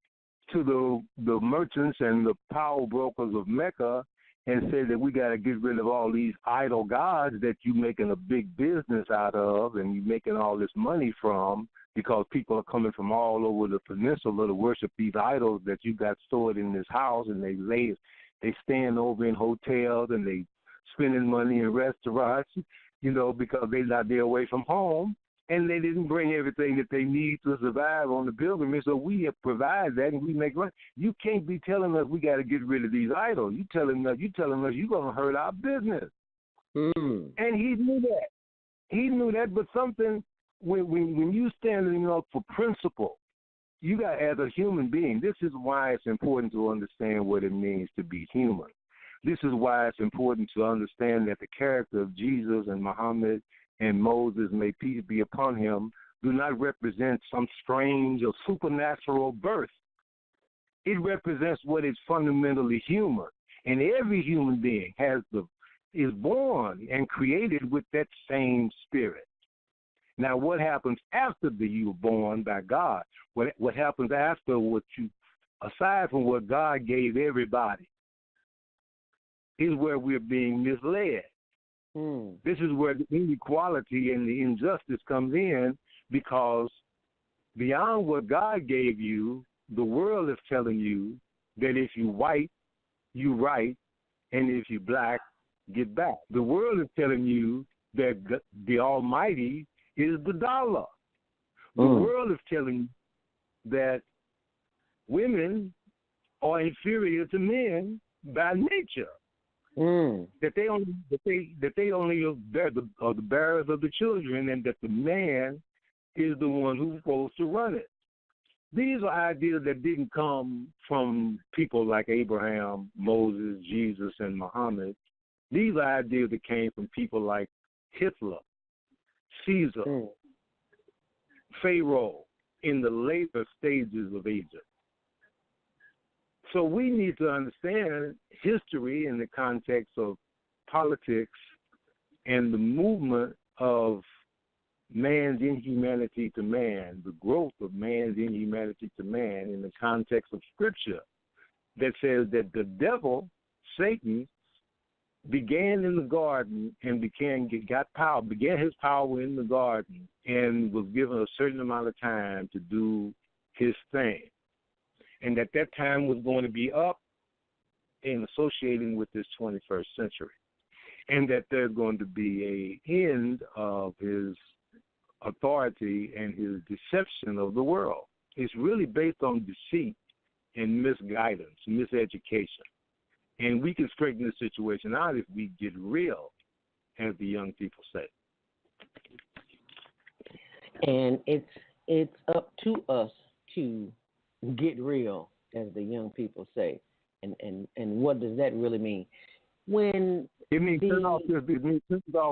to the merchants and the power brokers of Mecca and said that we got to get rid of all these idol gods that you're making a big business out of and you're making all this money from, because people are coming from all over the peninsula to worship these idols that you got stored in this house, and they stand over in hotels and they spending money in restaurants, because they're not there away from home. And they didn't bring everything that they need to survive on the pilgrimage, so we have provided that and we make money. You can't be telling us we got to get rid of these idols. You telling us you're going to hurt our business. And he knew that. He knew that, but something, when you standing up for principle, you got, as a human being, this is why it's important to understand what it means to be human. This is why it's important to understand that the character of Jesus and Muhammad and Moses, may peace be upon him, do not represent some strange or supernatural birth. It represents what is fundamentally human. And every human being is born and created with that same spirit. Now, what happens after you were born by God? What happens after aside from what God gave everybody, is where we're being misled. This is where the inequality and the injustice comes in, because beyond what God gave you, the world is telling you that if you're white, you right, and if you're black, get back. The world is telling you that the Almighty is the dollar. The world is telling you that women are inferior to men by nature. That they only are the bearers of the children, and that the man is the one who's supposed to run it. These are ideas that didn't come from people like Abraham, Moses, Jesus, and Muhammad. These are ideas that came from people like Hitler, Caesar, Pharaoh in the later stages of Egypt. So we need to understand history in the context of politics and the movement of man's inhumanity to man, the growth of man's inhumanity to man in the context of Scripture that says that the devil, Satan, began in the garden and began his power in the garden and was given a certain amount of time to do his thing. And that time was going to be up and associating with this 21st century. And that there's going to be a end of his authority and his deception of the world. It's really based on deceit and misguidance, miseducation. And we can straighten this situation out if we get real, as the young people say. And it's up to us to get real, as the young people say. And what does that really mean? When it means turn off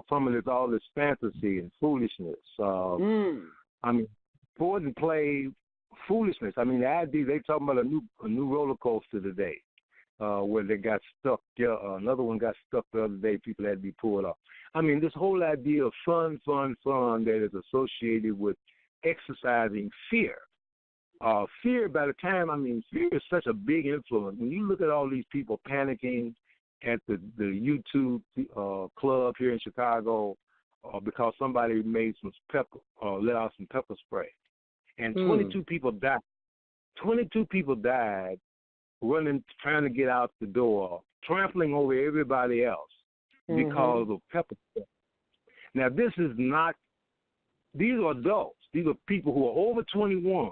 from it is all this fantasy and foolishness. I mean, forward and play foolishness. I mean, the idea they talking about a new roller coaster today, where they got stuck. Another one got stuck the other day. People had to be pulled off. I mean, this whole idea of fun that is associated with exercising fear. Fear, fear is such a big influence. When you look at all these people panicking at the YouTube club here in Chicago because somebody made some let out some pepper spray, and 22 people died. 22 people died running, trying to get out the door, trampling over everybody else because of pepper spray. Now, these are adults. These are people who are over 21.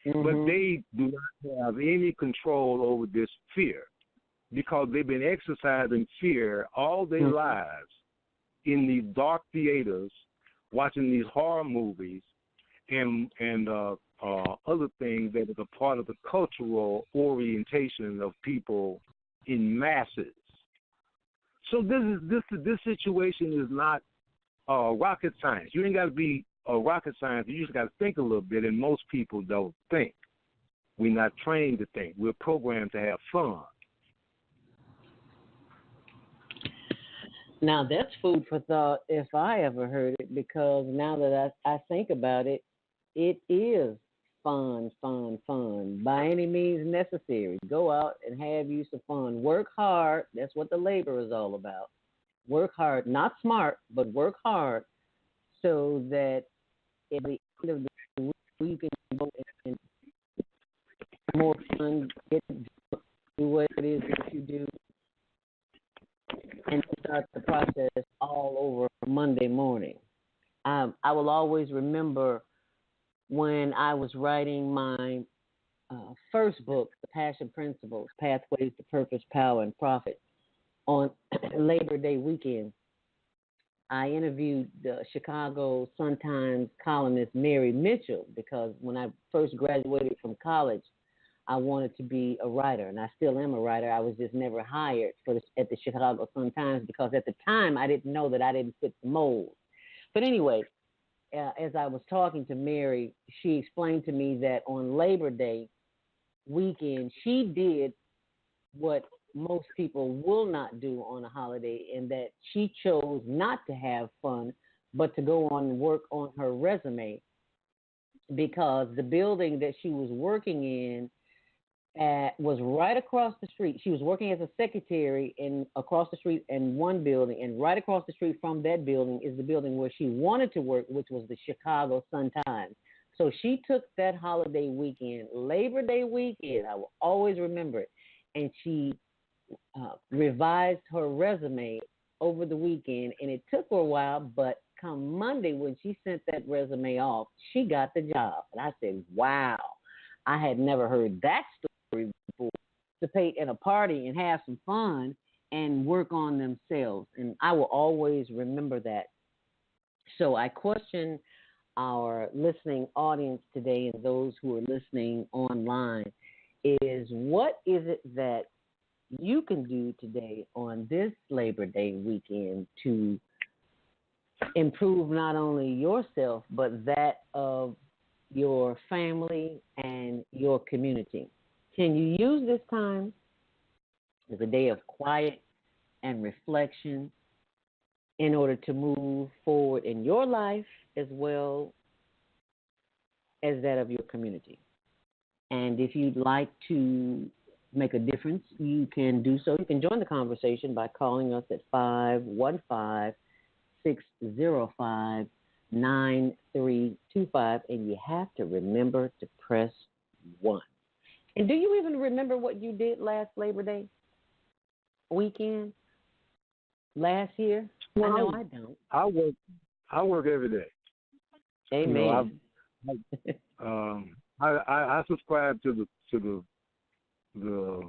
But they do not have any control over this fear because they've been exercising fear all their lives in these dark theaters, watching these horror movies and other things that is a part of the cultural orientation of people in masses. So this situation is not rocket science. You ain't got to be a rocket science. You just got to think a little bit, and most people don't think. We're not trained to think. We're programmed to have fun. Now, that's food for thought if I ever heard it, because now that I think about it, it is fun. By any means necessary. Go out and have you some fun. Work hard. That's what the labor is all about. Work hard. Not smart, but work hard so that at the end of the week, you can go and more fun, do what it is that you do, and start the process all over Monday morning. I will always remember when I was writing my first book, The Passion Principles, Pathways to Purpose, Power, and Profit, on Labor Day weekend. I interviewed the Chicago Sun-Times columnist Mary Mitchell because when I first graduated from college, I wanted to be a writer, and I still am a writer. I was just never hired at the Chicago Sun-Times because at the time I didn't know that I didn't fit the mold. But anyway, as I was talking to Mary, she explained to me that on Labor Day weekend, she did what most people will not do on a holiday, in that she chose not to have fun, but to go on and work on her resume, because the building that she was working in was right across the street. She was working as a secretary across the street in one building, and right across the street from that building is the building where she wanted to work, which was the Chicago Sun-Times. So she took that holiday weekend, Labor Day weekend, I will always remember it, and she revised her resume over the weekend, and it took her a while, but come Monday when she sent that resume off, she got the job. And I said, wow, I had never heard that story before. Participate in a party and have some fun and work on themselves, and I will always remember that. So I question our listening audience today and those who are listening online is, what is it that you can do today on this Labor Day weekend to improve not only yourself, but that of your family, and your community. Can you use this time as a day of quiet and reflection in order to move forward in your life as well as that of your community? And if you'd like to make a difference, you can do so. You can join the conversation by calling us at 515-605-9325, and you have to remember to press 1. And do you even remember what you did last Labor Day weekend last year? Well, I know I don't. I work every day. Amen. I subscribe to the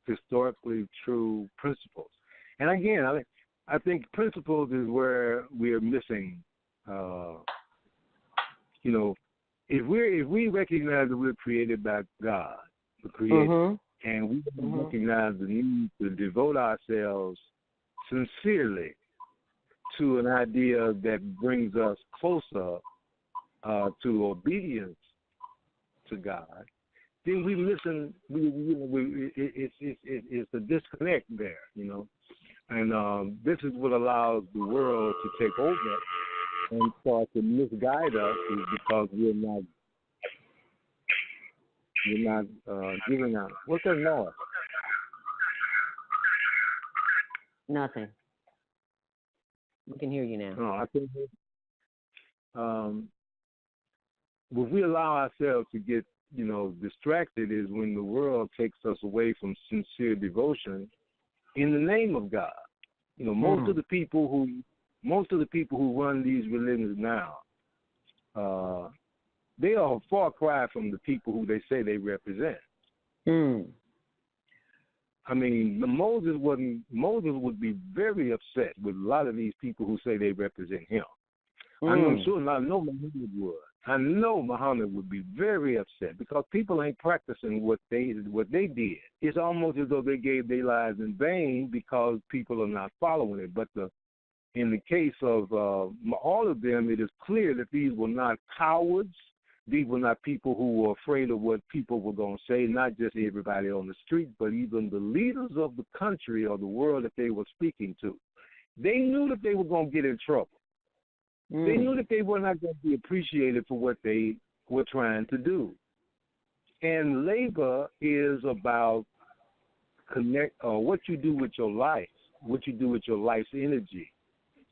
historically true principles, and again, I think principles is where we are missing. If we recognize that we're created by God, the Creator, and we recognize the need to devote ourselves sincerely to an idea that brings us closer to obedience to God, then we listen. It's a disconnect there, and this is what allows the world to take over and start to misguide us, is because we're not giving out. What's that noise? Nothing. We can hear you now. No, I think if we allow ourselves to get, distracted, is when the world takes us away from sincere devotion in the name of God. Most of the people who run these religions now, they are a far cry from the people who they say they represent. I mean, Moses would be very upset with a lot of these people who say they represent him. I'm sure I know Muhammad would. I know Muhammad would be very upset because people ain't practicing what they did. It's almost as though they gave their lives in vain because people are not following it. But in the case of all of them, it is clear that these were not cowards. These were not people who were afraid of what people were going to say, not just everybody on the street, but even the leaders of the country or the world that they were speaking to. They knew that they were going to get in trouble. They knew that they were not going to be appreciated for what they were trying to do. And labor is about what you do with your life, what you do with your life's energy.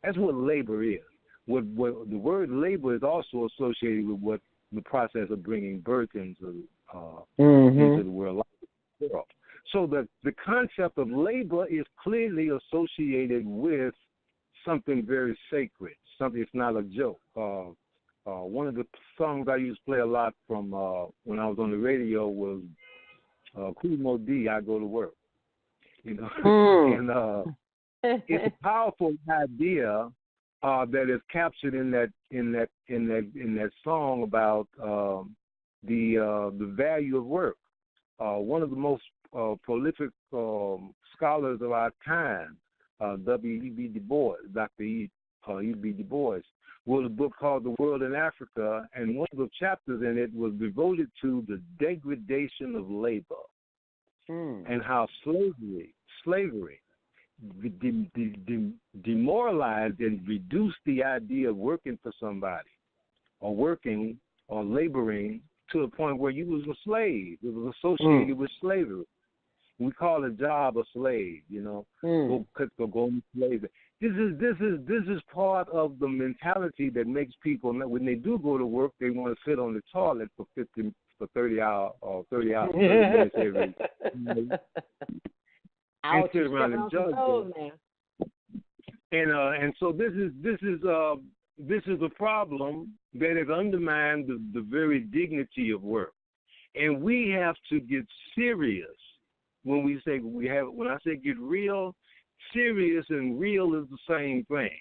That's what labor is. What the word labor is also associated with what the process of bringing birth into the world. So the concept of labor is clearly associated with something very sacred. Something, it's not a joke. One of the songs I used to play a lot from when I was on the radio was Kumo D, I Go to Work. And it's a powerful idea that is captured in that song about the value of work. One of the most prolific scholars of our time, W.E.B. Du Bois, Dr. E.B. Du Bois, wrote a book called The World in Africa, and one of the chapters in it was devoted to the degradation of labor and how slavery demoralized and reduced the idea of working for somebody or working or laboring to the point where you was a slave. It was associated with slavery. We call a job a slave, go on slave. This is part of the mentality that makes people, when they do go to work, they want to sit on the toilet for 30 hours or 30 hours, 30 minutes every and sit around and judge them. And so this is a problem that has undermined the very dignity of work. And we have to get serious when we say when I say get real, serious and real is the same thing.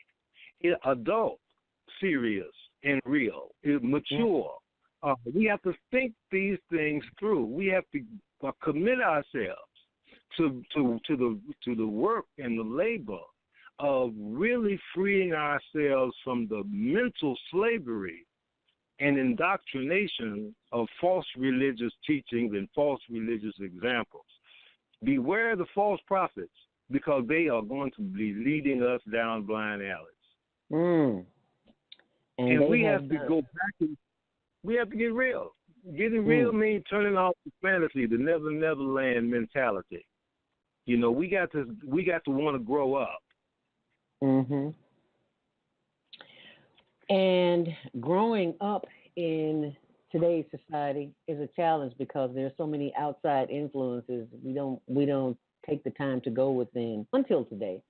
Adult, serious, and real, mature. We have to think these things through. We have to commit ourselves to the work and the labor of really freeing ourselves from the mental slavery and indoctrination of false religious teachings and false religious examples. Beware the false prophets, because they are going to be leading us down blind alleys. And we have to go back and we have to get real. Getting real means turning off the fantasy, the never land mentality. You know, we got to want to grow up. And growing up in today's society is a challenge because there are so many outside influences. We don't take the time to go within until today,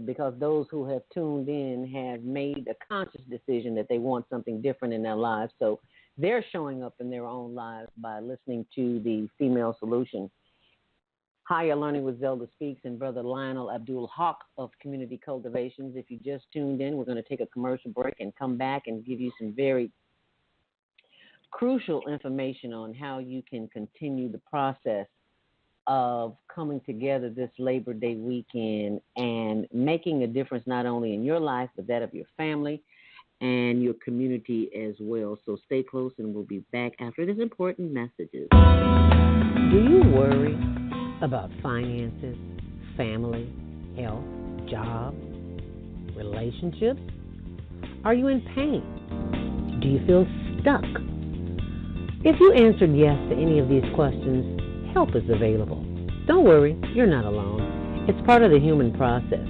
because those who have tuned in have made a conscious decision that they want something different in their lives. So they're showing up in their own lives by listening to the Female Solution. Higher Learning with Zelda Speaks and Brother Lionel Abdul Haaque of Community Cultivations. If you just tuned in, we're going to take a commercial break and come back and give you some very crucial information on how you can continue the process of coming together this Labor Day weekend and making a difference not only in your life, but that of your family and your community as well. So stay close, and we'll be back after these important messages. Do you worry about finances, family, health, job, relationships? Are you in pain? Do you feel stuck? If you answered yes to any of these questions, help is available. Don't worry, you're not alone. It's part of the human process.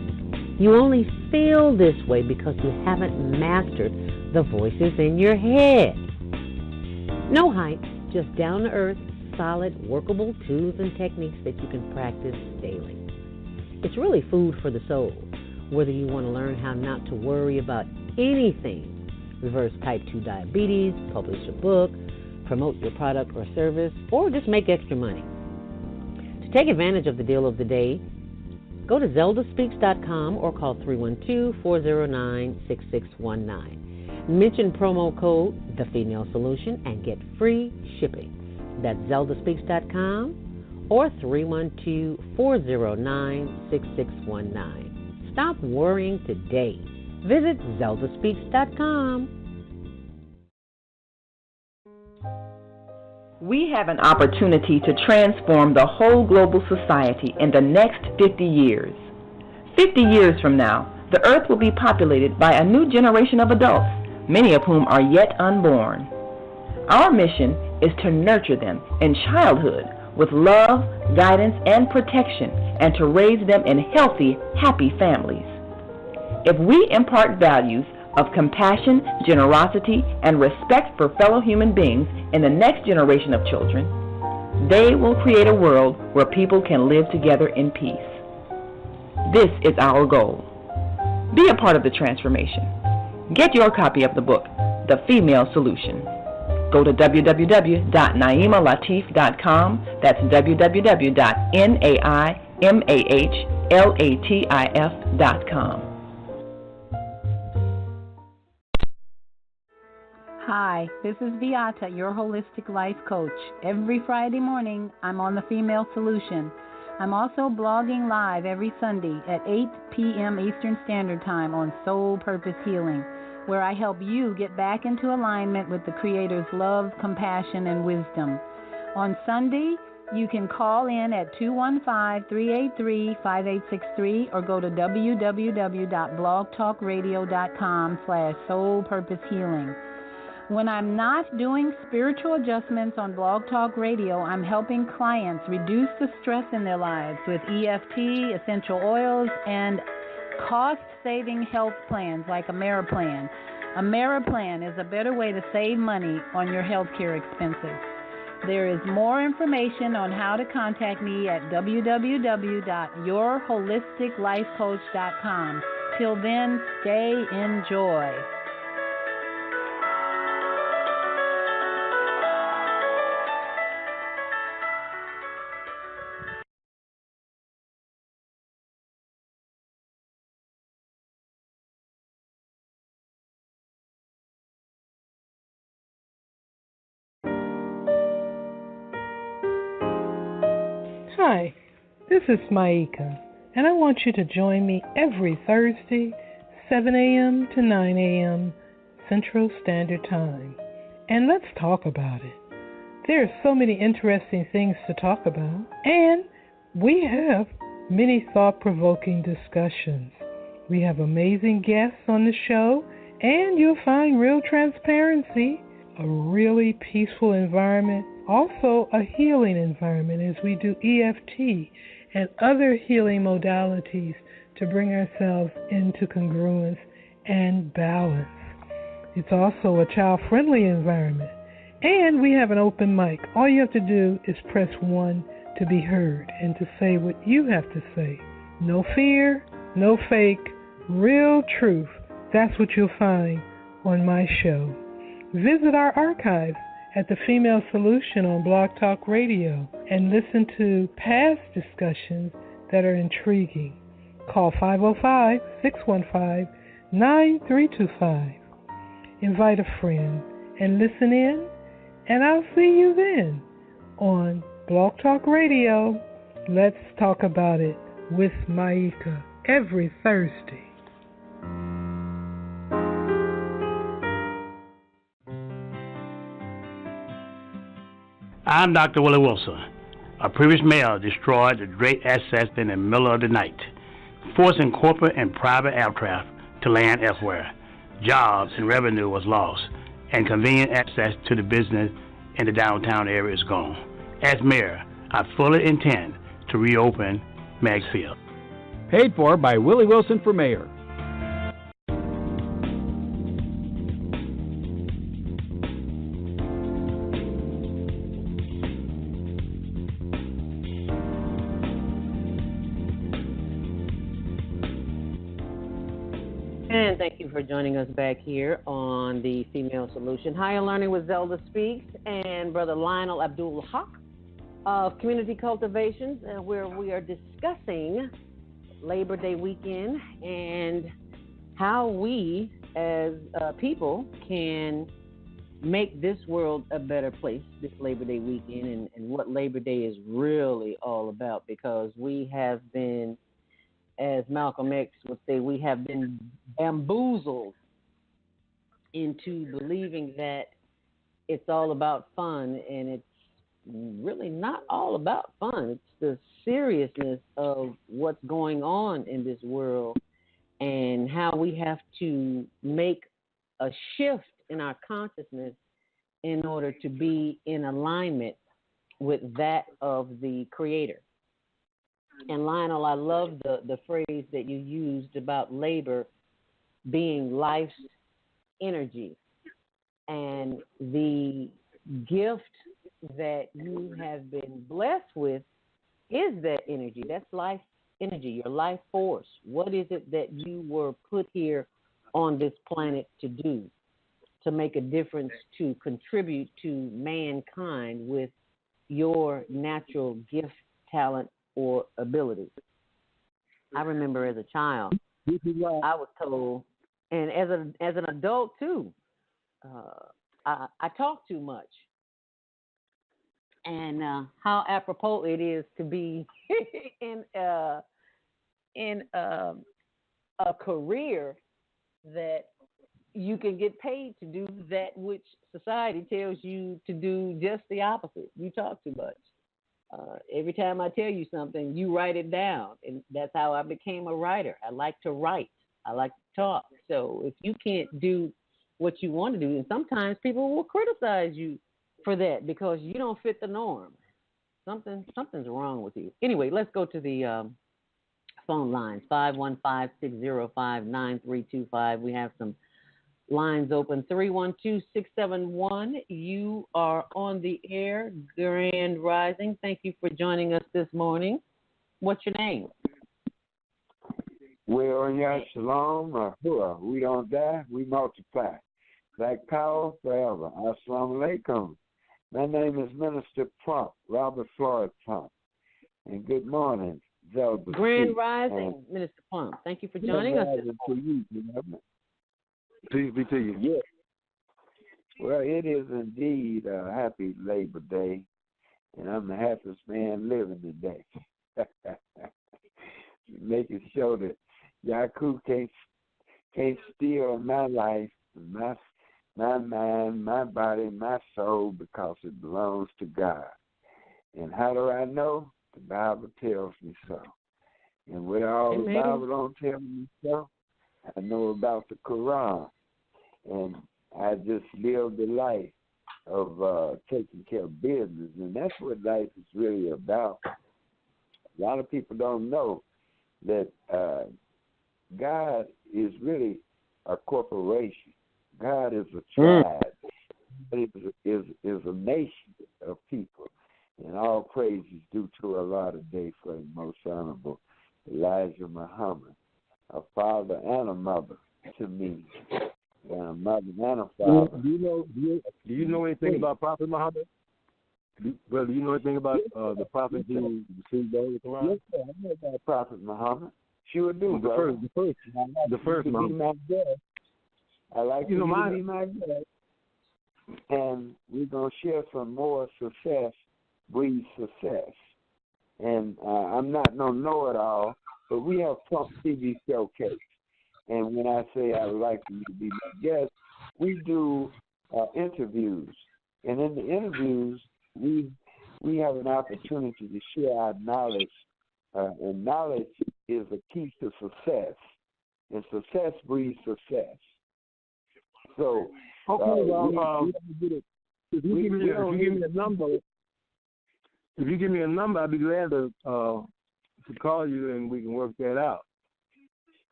You only feel this way because you haven't mastered the voices in your head. No hype, just down-to-earth, solid, workable tools and techniques that you can practice daily. It's really food for the soul, whether you want to learn how not to worry about anything, reverse type 2 diabetes, publish a book, promote your product or service, or just make extra money. To take advantage of the deal of the day, go to zeldaspeaks.com or call 312-409-6619. Mention promo code The Female Solution and get free shipping. That's zeldaspeaks.com or 312-409-6619. Stop worrying today. Visit zeldaspeaks.com. We have an opportunity to transform the whole global society in the next 50 years. 50 years from now, the earth will be populated by a new generation of adults, many of whom are yet unborn. Our mission is to nurture them in childhood with love, guidance, and protection, and to raise them in healthy, happy families. If we impart values of compassion, generosity, and respect for fellow human beings in the next generation of children, they will create a world where people can live together in peace. This is our goal. Be a part of the transformation. Get your copy of the book, The Female Solution. Go to www.naimalatif.com. That's www.naimalatif.com. Hi, this is Beata, your holistic life coach. Every Friday morning, I'm on The Female Solution. I'm also blogging live every Sunday at 8 p.m. Eastern Standard Time on Soul Purpose Healing, where I help you get back into alignment with the Creator's love, compassion, and wisdom. On Sunday, you can call in at 215-383-5863 or go to www.blogtalkradio.com/soulpurposehealing. When I'm not doing spiritual adjustments on Blog Talk Radio, I'm helping clients reduce the stress in their lives with EFT, essential oils, and cost-saving health plans like Ameriplan. Ameriplan is a better way to save money on your health care expenses. There is more information on how to contact me at www.yourholisticlifecoach.com. Till then, stay in joy. Hi, this is Maika, and I want you to join me every Thursday, 7 a.m. to 9 a.m. Central Standard Time, and let's talk about it. There are so many interesting things to talk about, and we have many thought-provoking discussions. We have amazing guests on the show, and you'll find real transparency, a really peaceful environment, also a healing environment as we do EFT and other healing modalities to bring ourselves into congruence and balance. It's also a child-friendly environment. And we have an open mic. All you have to do is press 1 to be heard and to say what you have to say. No fear, no fake, real truth. That's what you'll find on my show. Visit our archives at The Female Solution on Blog Talk Radio and listen to past discussions that are intriguing. Call 505-615-9325. Invite a friend and listen in, and I'll see you then on Blog Talk Radio. Let's talk about it with Maika every Thursday. I'm Dr. Willie Wilson. A previous mayor destroyed the great assets in the middle of the night, forcing corporate and private aircraft to land elsewhere. Jobs and revenue was lost, and convenient access to the business in the downtown area is gone. As mayor, I fully intend to reopen Meigs Field. Paid for by Willie Wilson for mayor. And thank you for joining us back here on the Female Solution. Higher Learning with Zelda Speaks and Brother Lionel Abdul Haaque of Community Cultivations, where we are discussing Labor Day weekend and how we as people can make this world a better place this Labor Day weekend, and what Labor Day is really all about, because we have been, as Malcolm X would say, we have been bamboozled into believing that it's all about fun, and it's really not all about fun. It's the seriousness of what's going on in this world and how we have to make a shift in our consciousness in order to be in alignment with that of the Creator. And Lionel, I love the phrase that you used about labor being life's energy, and the gift that you have been blessed with is that energy. That's life energy, your life force. What is it that you were put here on this planet to do, to make a difference, to contribute to mankind with your natural gift, talent, or ability? I remember as a child, I was told, and as an adult too, I talk too much. And how apropos it is to be in a career that you can get paid to do that which society tells you to do just the opposite. You talk too much. Every time I tell you something, you write it down. And that's how I became a writer. I like to write. I like to talk. So if you can't do what you want to do, and sometimes people will criticize you for that because you don't fit the norm. Something's wrong with you. Anyway, let's go to the phone lines, 515-605-9325. We have some lines open, 312-671. You are on the air, Grand Rising. Thank you for joining us this morning. What's your name? Well, yeah, shalom, ahua. We don't die, we multiply. Black power forever. Assalamu alaikum. My name is Minister Plump, Robert Floyd Plump. And good morning, Zelda. Grand Rising, Minister Plump. Thank you for joining us this morning. Peace be to you. Yes. Well, it is indeed a happy Labor Day, and I'm the happiest man living today. Making sure that Yaku can't steal my life, my mind, my body, my soul, because it belongs to God. And how do I know? The Bible tells me so. And where all the Bible don't tell me so, I know about the Quran. And I just live the life of taking care of business. And that's what life is really about. A lot of people don't know that God is really a corporation. God is a tribe. Is a nation of people. And all praise is due to Allah today for the most honorable Elijah Muhammad, a father and a mother to me. And a mother and a father. Do you know anything about Prophet Muhammad? Well, do you know anything about the prophet who received the Holy Quran? Yes, sir. I know about Prophet Muhammad. Sure do, brother. The first Muhammad. I like you to be my guest. And we're going to share some more success, breed success. And I'm not no know-it-all, but we have Trump TV Showcase. And when I say I would like for you to be my guest, we do interviews. And in the interviews, we have an opportunity to share our knowledge. And knowledge is a key to success. And success breeds success. So, if you give me a number, I'd be glad to call you and we can work that out.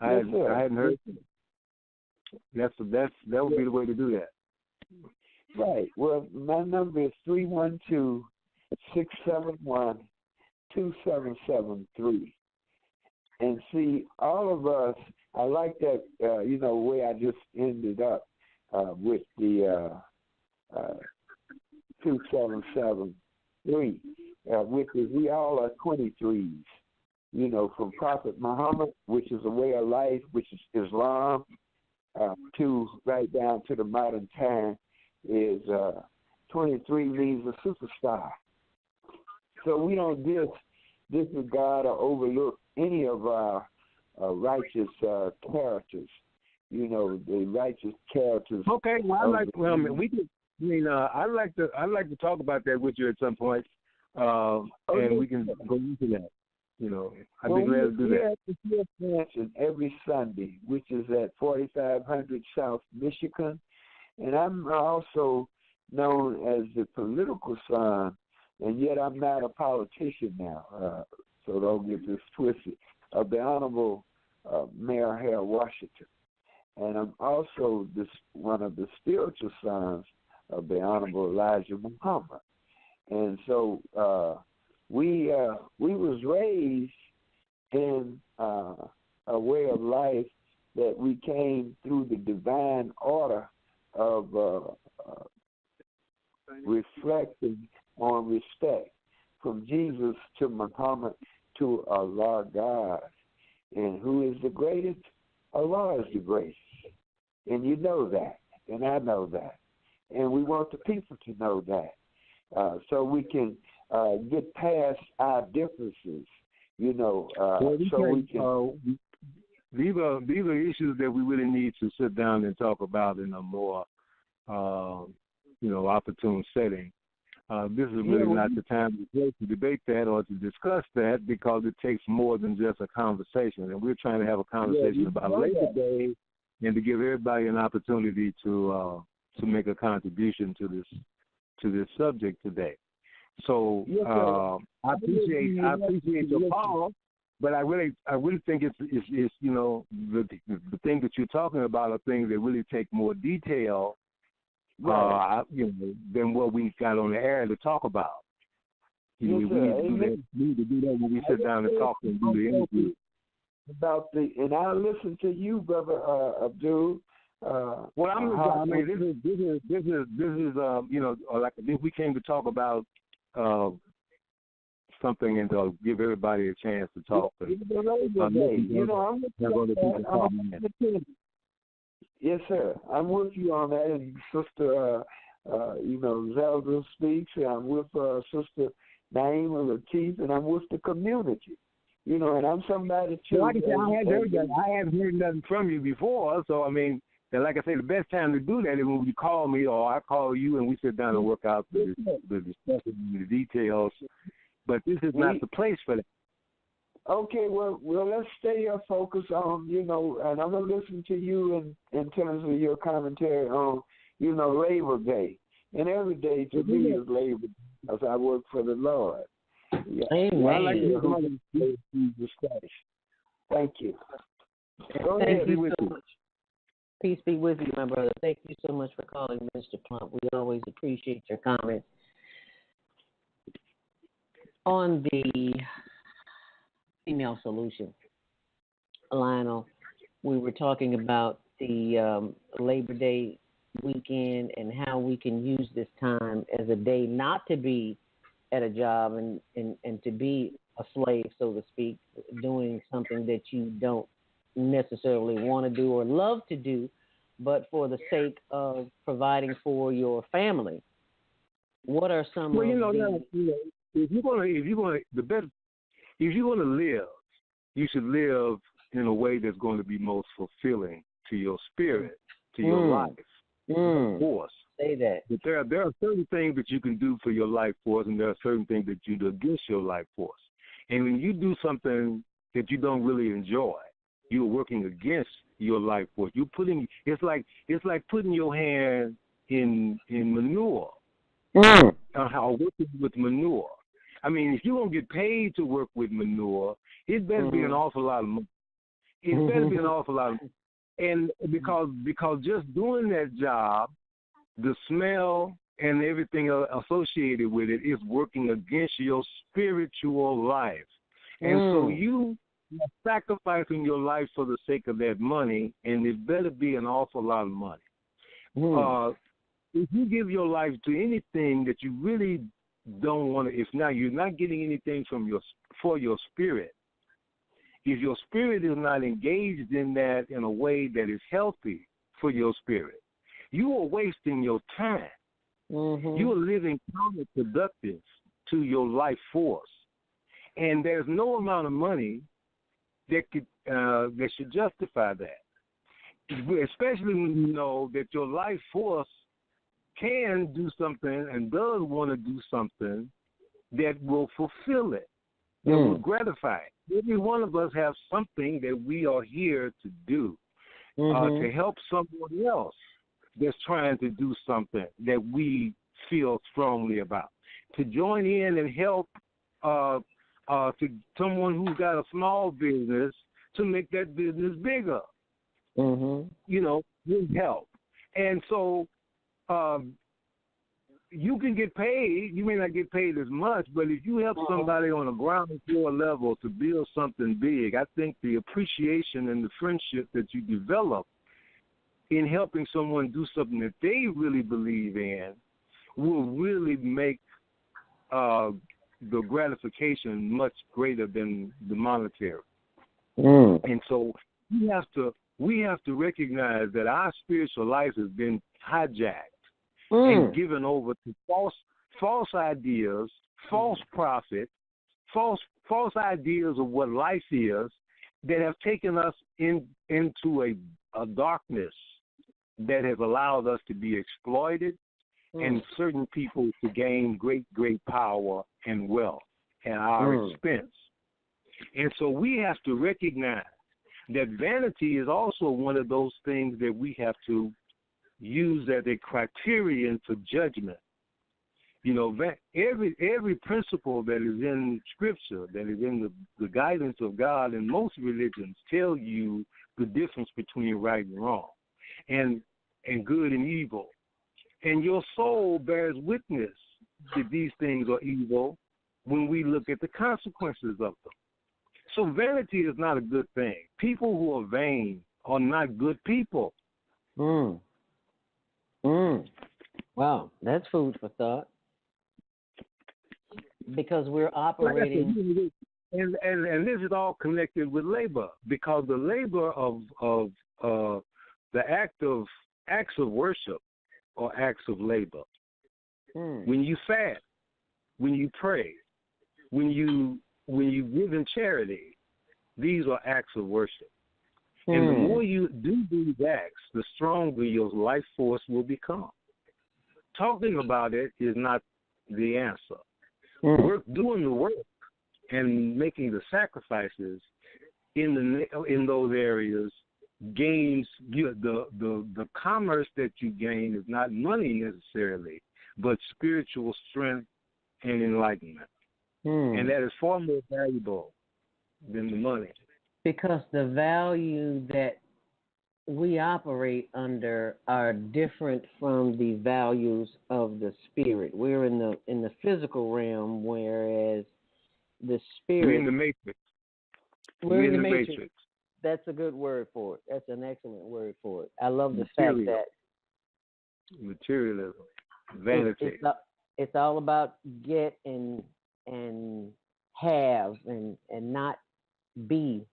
I hadn't heard. That would be the way to do that. Right. Well, my number is 312-671-2773. And see, all of us, I like that, way I just ended up with the 2773, which is we all are 23s. From Prophet Muhammad, which is a way of life, which is Islam, to right down to the modern time is 23 means a superstar. So we don't disregard or overlook any of our righteous characters. The righteous characters. Okay, well, I'd like to talk about that with you at some point, and we can go into that. I'd be glad to do that. We have the mansion every Sunday, which is at 4500 South Michigan, and I'm also known as the political son, and yet I'm not a politician now, so don't get this twisted, of the Honorable Mayor Harold Washington. And I'm also one of the spiritual sons of the Honorable Elijah Muhammad. And so we was raised in a way of life that we came through the divine order of reflecting on respect from Jesus to Muhammad to Allah God. And who is the greatest? Allah is the greatest. And you know that, and I know that. And we want the people to know that, so we can get past our differences, These are issues that we really need to sit down and talk about in a more, opportune setting. This is really not the time to debate that or to discuss that, because it takes more than just a conversation. And we're trying to have a conversation about Labor Day and to give everybody an opportunity to make a contribution to this subject today. So I appreciate your call, but I really think it's the things that you're talking about are things that really take more detail than what we got on the air to talk about. We need to do that when we sit down and talk and do the interview. And I listen to you, Brother Abdul. This is like we came to talk about something and to give everybody a chance to talk. Yes, sir. I'm with you on that. And Sister, Zelda speaks. And I'm with Sister Naima Latif, and I'm with the community. And I'm somebody too. Well, like I said, I haven't heard nothing from you before, so I mean, that, like I say, the best time to do that is when you call me or I call you and we sit down and work out the discussion, the details. But this is not the place for that. Okay, well, let's stay focused on, and I'm going to listen to you in terms of your commentary on, Labor Day. And every day to me is Labor Day because I work for the Lord. Yeah. Amen. I like to hear Jesus Christ. Thank you. Go ahead. Thank you so much. Peace be with you, my brother. Thank you so much for calling, Mr. Plump. We always appreciate your comments. On the female solution, Lionel, we were talking about the Labor Day weekend and how we can use this time as a day not to be at a job and to be a slave, so to speak, doing something that you don't necessarily want to do or love to do, but for the sake of providing for your family. What are some of the... If you're going to live, you should live in a way that's going to be most fulfilling to your spirit, to your life. Of course. Say that. But there are certain things that you can do for your life force, and there are certain things that you do against your life force. And when you do something that you don't really enjoy, you're working against your life force. It's like putting your hand in manure. How working with manure. I mean, if you're going to get paid to work with manure, it better be an awful lot of money. It better be an awful lot of money. And because just doing that job, the smell and everything associated with it is working against your spiritual life. And so you are sacrificing your life for the sake of that money, and it better be an awful lot of money. If you give your life to anything that you really don't want to, if not, you're not getting anything for your spirit. If your spirit is not engaged in that in a way that is healthy for your spirit, you are wasting your time. You are living counterproductive to your life force, and there's no amount of money that should justify that. Especially when you know that your life force can do something and does want to do something that will fulfill it, that will gratify it. Every one of us have something that we are here to do, to help someone else that's trying to do something that we feel strongly about, to join in and help to someone who's got a small business to make that business bigger. With help. And so you can get paid. You may not get paid as much, but if you help somebody on a ground floor level to build something big, I think the appreciation and the friendship that you develop in helping someone do something that they really believe in will really make the gratification much greater than the monetary. And so we have to recognize that our spiritual life has been hijacked and given over to false ideas, false prophets, false ideas of what life is that have taken us into a darkness that has allowed us to be exploited and certain people to gain great power and wealth at our expense. And so we have to recognize that vanity is also one of those things that we have to use as a criterion for judgment. Every principle that is in Scripture, that is in the guidance of God, and most religions tell you the difference between right and wrong, and good and evil. And your soul bears witness that these things are evil when we look at the consequences of them. So vanity is not a good thing. People who are vain are not good people. Wow, that's food for thought. Because we're operating... And this is all connected with labor, because the labor of the acts of worship or acts of labor. When you fast, when you pray, when you give in charity, these are acts of worship. And the more you do these acts, the stronger your life force will become. Talking about it is not the answer. Doing the work and making the sacrifices in those areas gains the commerce that you gain is not money necessarily, but spiritual strength and enlightenment. And that is far more valuable than the money. Because the value that we operate under are different from the values of the spirit. We're in the physical realm, whereas the spirit. We're in the matrix. We're in the matrix. That's a good word for it. That's an excellent word for it. I love the fact that materialism, vanity. It's all about get and have and not be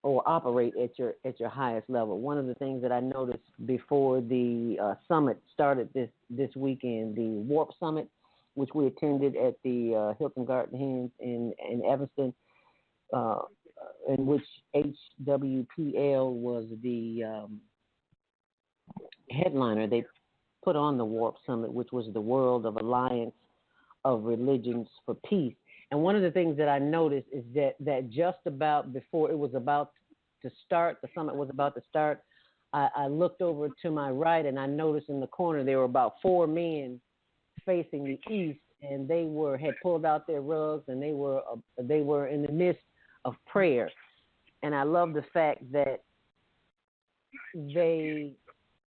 or operate at your highest level. One of the things that I noticed before the summit started this weekend, the Warp Summit, which we attended at the Hilton Garden Inns in Evanston, in which HWPL was the headliner. They put on the Warp Summit, which was the World of Alliance of Religions for Peace. And one of the things that I noticed is that just about before it was about to start, the summit was about to start, I looked over to my right and I noticed in the corner there were about 4 men facing the east, and they had pulled out their rugs, and they were in the midst of prayer. And I love the fact that they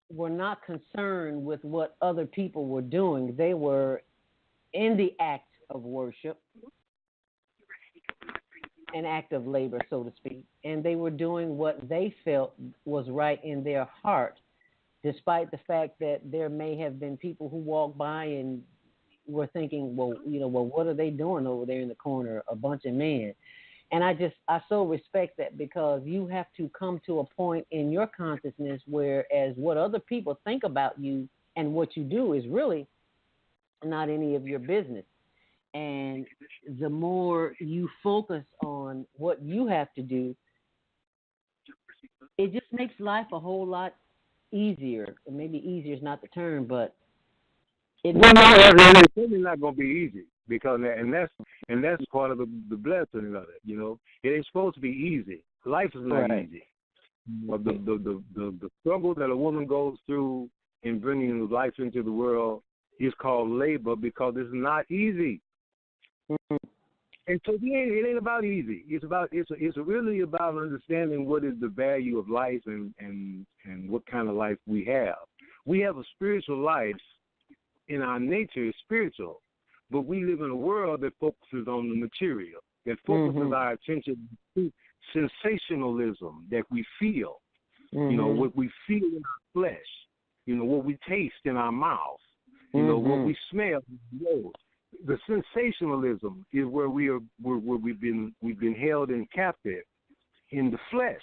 were not concerned with what other people were doing. They were in the act of worship, an act of labor, so to speak, and they were doing what they felt was right in their heart, despite the fact that there may have been people who walked by and were thinking, well, what are they doing over there in the corner, a bunch of men? And I so respect that, because you have to come to a point in your consciousness whereas what other people think about you and what you do is really not any of your business. And the more you focus on what you have to do, it just makes life a whole lot easier. Maybe easier is not the term, but it's certainly not going to be easy, because that's part of the blessing of it. It ain't supposed to be easy. Life is not easy. But the struggle that a woman goes through in bringing life into the world is called labor, because it's not easy. And so it ain't about easy. It's really about understanding what is the value of life and what kind of life we have. We have a spiritual life. In our nature is spiritual, but we live in a world that focuses on the material, that focuses our attention to sensationalism that we feel, what we feel in our flesh, what we taste in our mouth, what we smell in our nose. The sensationalism is where we've been held in captive in the flesh,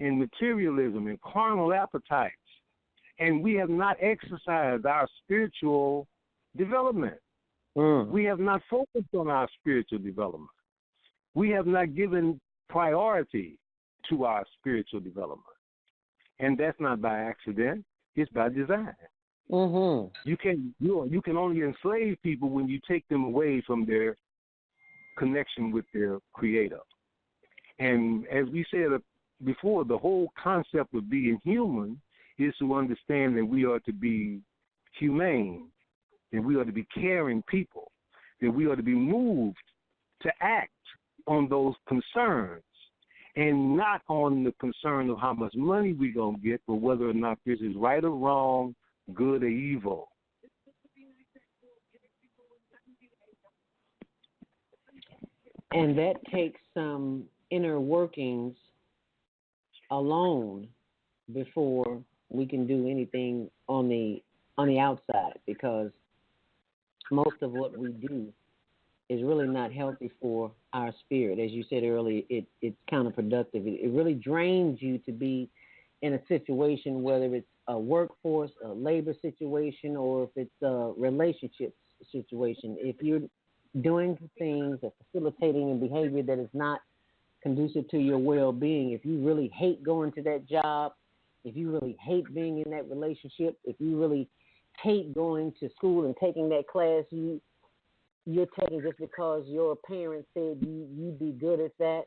in materialism, in carnal appetites. And we have not exercised our spiritual development. We have not focused on our spiritual development. We have not given priority to our spiritual development. And that's not by accident. It's by design. You can only enslave people when you take them away from their connection with their Creator. And as we said before, the whole concept of being human is to understand that we are to be humane, that we are to be caring people, that we are to be moved to act on those concerns, and not on the concern of how much money we're going to get, but whether or not this is right or wrong, good or evil. And that takes some inner workings alone before we can do anything on the outside, because most of what we do is really not healthy for our spirit. As you said earlier, it's counterproductive. It really drains you to be in a situation, whether it's a workforce, a labor situation, or if it's a relationship situation. If you're doing things or facilitating a behavior that is not conducive to your well-being. If you really hate going to that job, if you really hate being in that relationship, if you really hate going to school and taking that class you're taking just because your parents said you'd be good at that,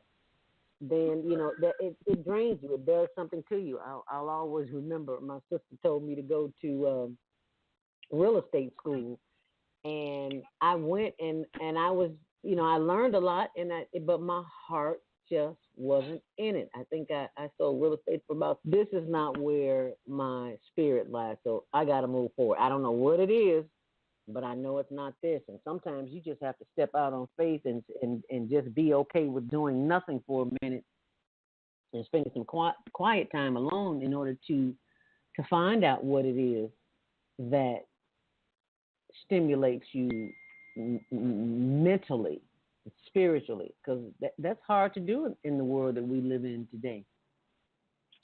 then, that it drains you. It does something to you. I'll always remember my sister told me to go to real estate school, and I went and I was, I learned a lot, but my heart just wasn't in it. I think I sold real estate for about, this is not where my spirit lies, so I got to move forward. I don't know what it is, but I know it's not this. And sometimes you just have to step out on faith and just be okay with doing nothing for a minute and spending some quiet time alone in order to find out what it is that stimulates you mentally, spiritually, because that's hard to do in the world that we live in today.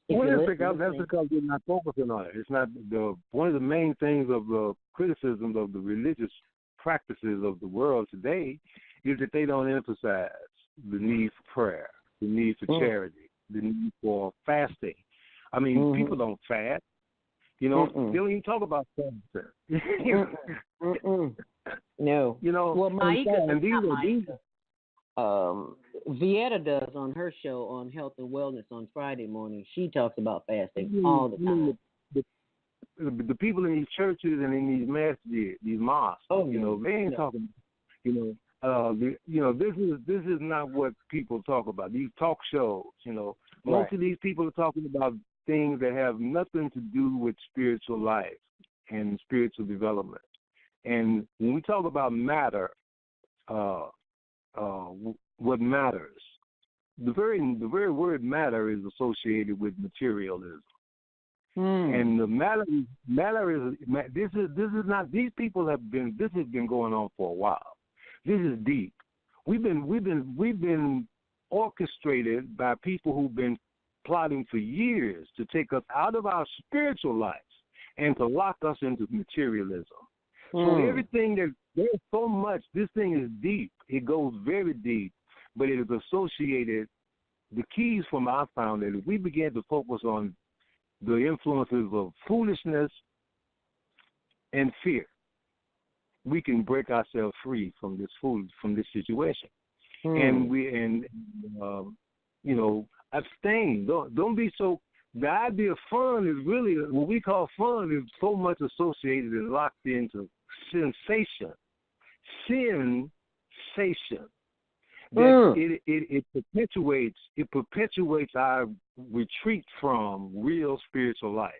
That's because we're not focusing on it. It's not one of the main things of the criticisms of the religious practices of the world today is that they don't emphasize the need for prayer, the need for charity, the need for fasting. I mean, people don't fast. They don't even talk about fasting. No. Well, Maika, Vieta does on her show on health and wellness on Friday morning. She talks about fasting all the time. The people in these churches and in these masjids, these mosques, they ain't talking. This is not what people talk about. These talk shows, most of these people are talking about things that have nothing to do with spiritual life and spiritual development. And when we talk about matter, what matters, the very word matter is associated with materialism. And the matter is this is not, these people this has been going on for a while. This is deep. We've been orchestrated by people who've been plotting for years to take us out of our spiritual lives and to lock us into materialism. So everything there's so much, this thing is deep. It goes very deep, but it is associated. The keys from I found that if we begin to focus on the influences of foolishness and fear, we can break ourselves free from this situation. And abstain. Don't be so. The idea of fun is really, what we call fun is so much associated and locked into sensation, that it perpetuates our retreat from real spiritual life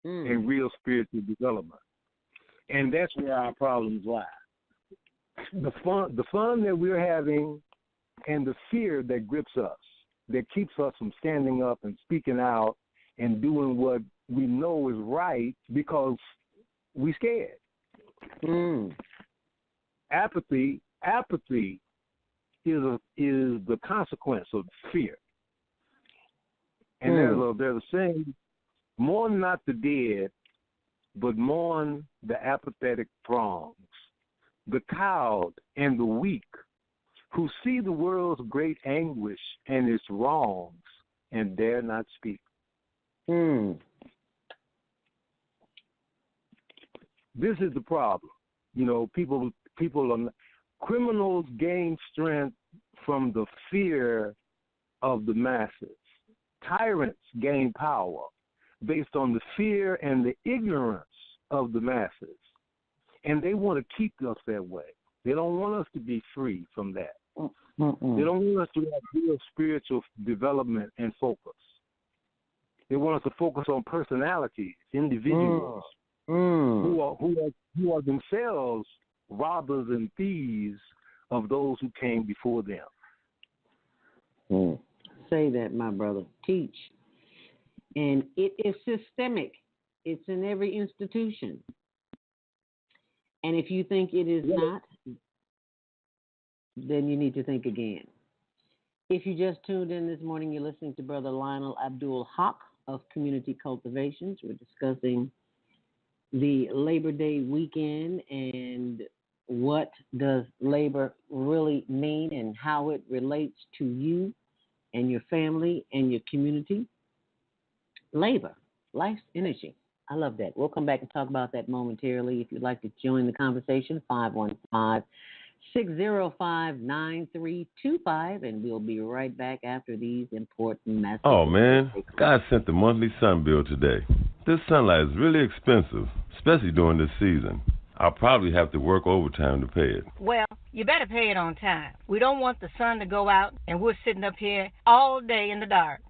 and real spiritual development, and that's where our problems lie. The fun that we're having, and the fear that grips us, that keeps us from standing up and speaking out and doing what we know is right because we're scared. Apathy is the consequence of fear. And there's a saying, mourn not the dead, but mourn the apathetic throngs, the cowed and the weak, who see the world's great anguish and its wrongs and dare not speak. This is the problem. Criminals gain strength from the fear of the masses. Tyrants gain power based on the fear and the ignorance of the masses. And they want to keep us that way. They don't want us to be free from that. They don't want us to have real spiritual development and focus. They want us to focus on personalities, individuals who are themselves robbers and thieves of those who came before them. Say that, my brother. Teach. And it is systemic. It's in every institution. And if you think it is not, then you need to think again. If you just tuned in this morning, you're listening to Brother Lionel Abdul Haaque of Community Cultivations. We're discussing the Labor Day weekend and what does labor really mean and how it relates to you and your family and your community. Labor, life's energy. I love that. We'll come back and talk about that momentarily. If you'd like to join the conversation, 515-605-9325, and we'll be right back after these important messages. Oh, man, God sent the monthly sun bill today. This sunlight is really expensive, especially during this season. I'll probably have to work overtime to pay it. Well, you better pay it on time. We don't want the sun to go out and we're sitting up here all day in the dark.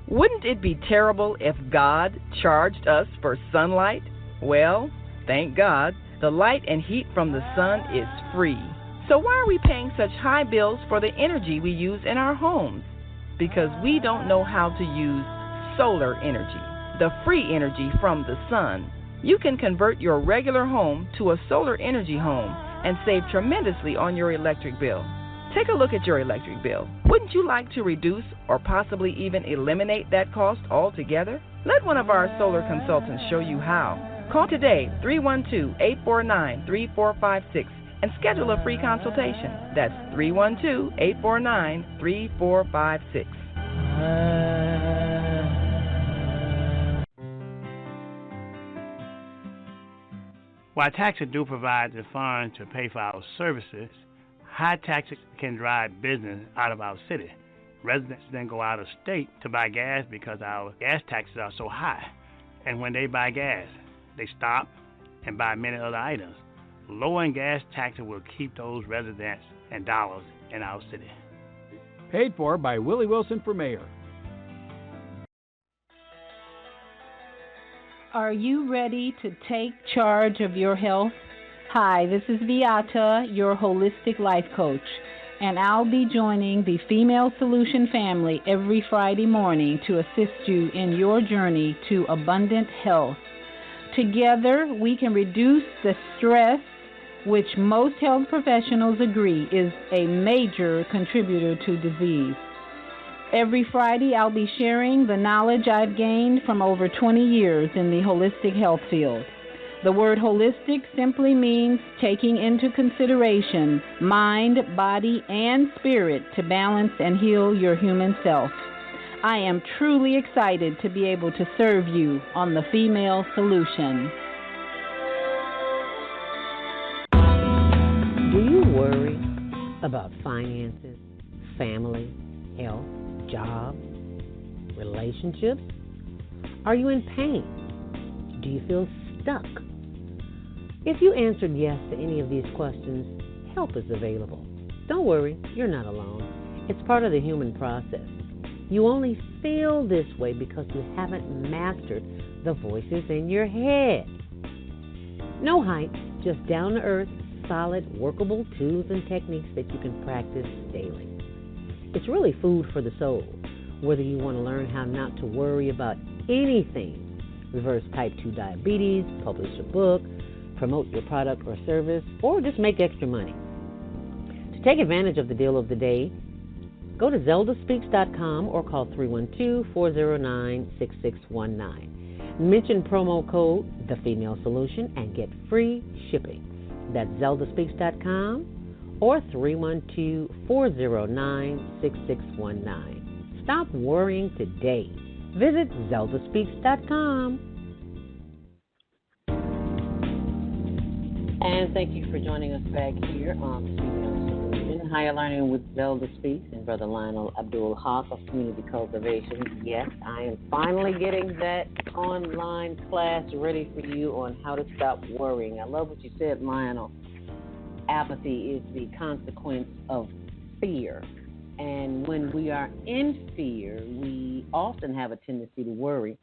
Wouldn't it be terrible if God charged us for sunlight? Well, thank God, the light and heat from the sun is free. So why are we paying such high bills for the energy we use in our homes? Because we don't know how to use solar energy, the free energy from the sun. You can convert your regular home to a solar energy home and save tremendously on your electric bill. Take a look at your electric bill. Wouldn't you like to reduce or possibly even eliminate that cost altogether? Let one of our solar consultants show you how. Call today, 312-849-3456, and schedule a free consultation. That's 312-849-3456. While taxes do provide the funds to pay for our services, high taxes can drive business out of our city. Residents then go out of state to buy gas because our gas taxes are so high. And when they buy gas, they stop and buy many other items. Lowering gas taxes will keep those residents and dollars in our city. Paid for by Willie Wilson for mayor. Are you ready to take charge of your health? Hi, this is Beata, your holistic life coach, and I'll be joining the Female Solution family every Friday morning to assist you in your journey to abundant health. Together, we can reduce the stress, which most health professionals agree is a major contributor to disease. Every Friday, I'll be sharing the knowledge I've gained from over 20 years in the holistic health field. The word holistic simply means taking into consideration mind, body, and spirit to balance and heal your human self. I am truly excited to be able to serve you on the Female Solution. Do you worry about finances, family, health, job, relationships? Are you in pain? Do you feel stuck? If you answered yes to any of these questions, help is available. Don't worry, you're not alone. It's part of the human process. You only feel this way because you haven't mastered the voices in your head. No hype, just down-to-earth, solid, workable tools and techniques that you can practice daily. It's really food for the soul, whether you want to learn how not to worry about anything, reverse type 2 diabetes, publish a book, promote your product or service, or just make extra money. To take advantage of the deal of the day, go to zeldaspeaks.com or call 312-409-6619. Mention promo code The Female Solution and get free shipping. That's zeldaspeaks.com or 312-409-6619. Stop worrying today. Visit zeldaspeaks.com. And thank you for joining us back here on the Female Solution. Higher Learning with Zelda Speaks and Brother Lionel Abdul Haaque of Community Cultivation. Yes, I am finally getting that online class ready for you on how to stop worrying. I love what you said, Lionel. Apathy is the consequence of fear. And when we are in fear, we often have a tendency to worry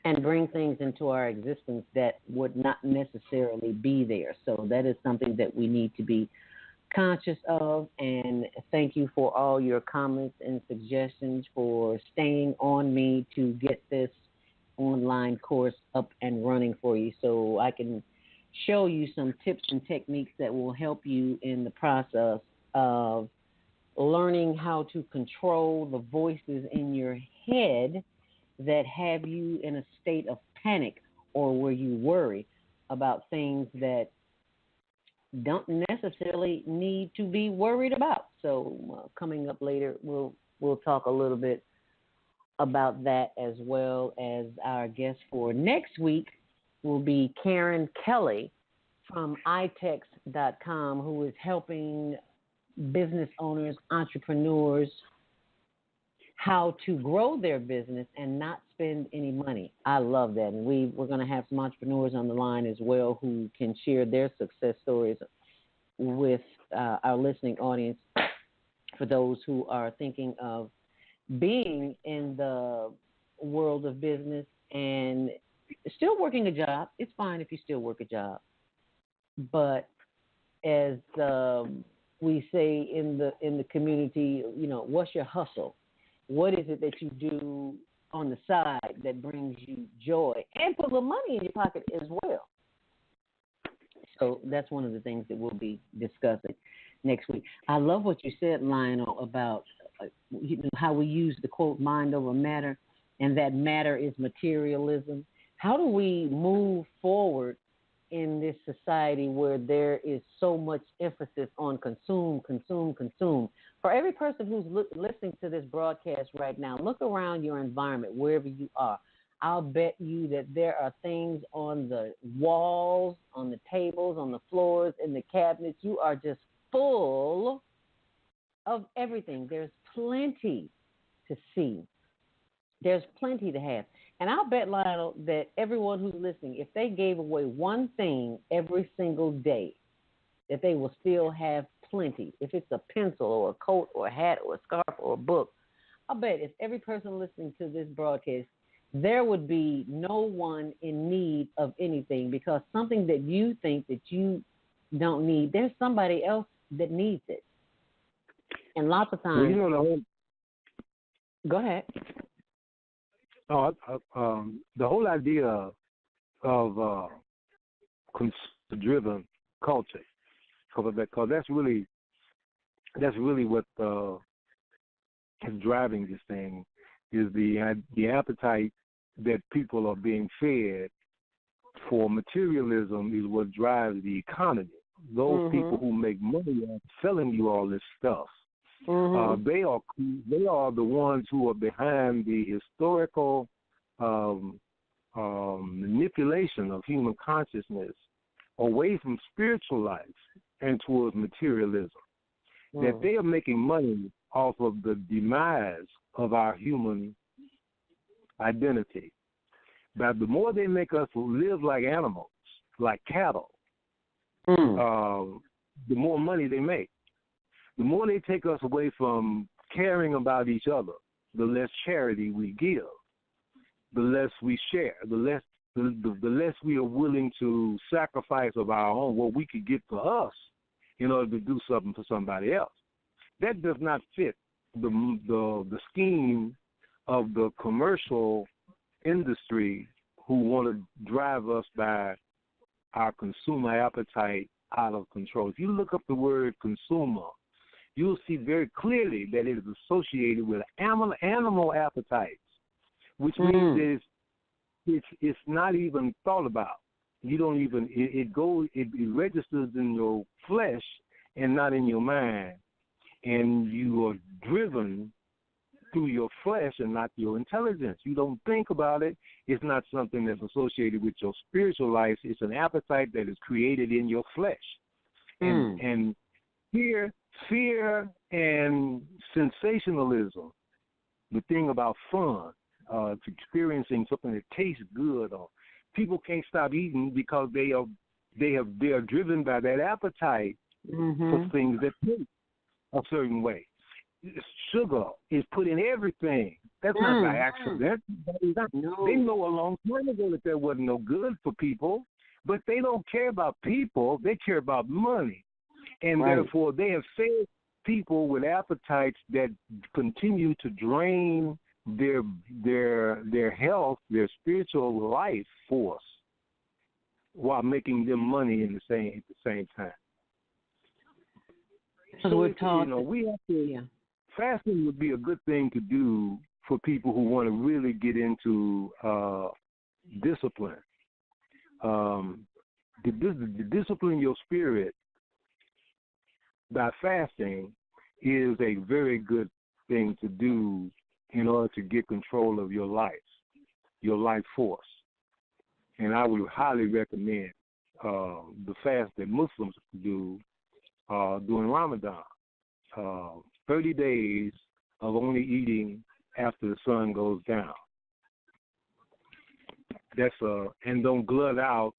and bring things into our existence that would not necessarily be there. So that is something that we need to be conscious of. And thank you for all your comments and suggestions for staying on me to get this online course up and running for you so I can show you some tips and techniques that will help you in the process of learning how to control the voices in your head that have you in a state of panic or where you worry about things that don't necessarily need to be worried about. So coming up later, we'll talk a little bit about that, as well as our guest for next week will be Karen Kelly from itex.com, who is helping business owners, entrepreneurs, how to grow their business and not spend any money. I love that. And we're going to have some entrepreneurs on the line as well who can share their success stories with our listening audience, for those who are thinking of being in the world of business and still working a job. It's fine if you still work a job. But as we say in the community, what's your hustle? What is it that you do on the side that brings you joy and put a little money in your pocket as well? So that's one of the things that we'll be discussing next week. I love what you said, Lionel, about how we use the quote mind over matter, and that matter is materialism. How do we move forward in this society where there is so much emphasis on consume, consume, consume? For every person who's listening to this broadcast right now, look around your environment, wherever you are. I'll bet you that there are things on the walls, on the tables, on the floors, in the cabinets. You are just full of everything. There's plenty to see. There's plenty to have. And I'll bet, Lionel, that everyone who's listening, if they gave away one thing every single day, that they will still have plenty. If it's a pencil or a coat or a hat or a scarf or a book, I'll bet if every person listening to this broadcast, there would be no one in need of anything, because something that you think that you don't need, there's somebody else that needs it. And lots of times... Go ahead. The whole idea of consumer-driven culture, because that's really what is driving this thing, is the appetite that people are being fed for materialism is what drives the economy. Those people who make money are selling you all this stuff. They are the ones who are behind the historical manipulation of human consciousness away from spiritual life and towards materialism. That they are making money off of the demise of our human identity. But the more they make us live like animals, like cattle, the more money they make. The more they take us away from caring about each other, the less charity we give, the less we share, the less we are willing to sacrifice of our own, what we could get for us in order to do something for somebody else. That does not fit the scheme of the commercial industry who want to drive us by our consumer appetite out of control. If you look up the word consumer, you'll see very clearly that it is associated with animal appetites, which means it's not even thought about. You don't even it registers in your flesh and not in your mind, and you are driven through your flesh and not your intelligence. You don't think about it. It's not something that's associated with your spiritual life. It's an appetite that is created in your flesh. And fear and sensationalism, the thing about fun, experiencing something that tastes good, or people can't stop eating because they are driven by that appetite for things that taste a certain way. Sugar is put in everything. That's not by accident. They know a long time ago that wasn't no good for people, but they don't care about people. They care about money. And therefore, they have fed people with appetites that continue to drain their health, their spiritual life force, while making them money at the same time. So we have to. Fasting would be a good thing to do for people who want to really get into discipline. To discipline your spirit by fasting is a very good thing to do in order to get control of your life force. And I would highly recommend the fast that Muslims do during Ramadan. 30 days of only eating after the sun goes down. That's and don't glut out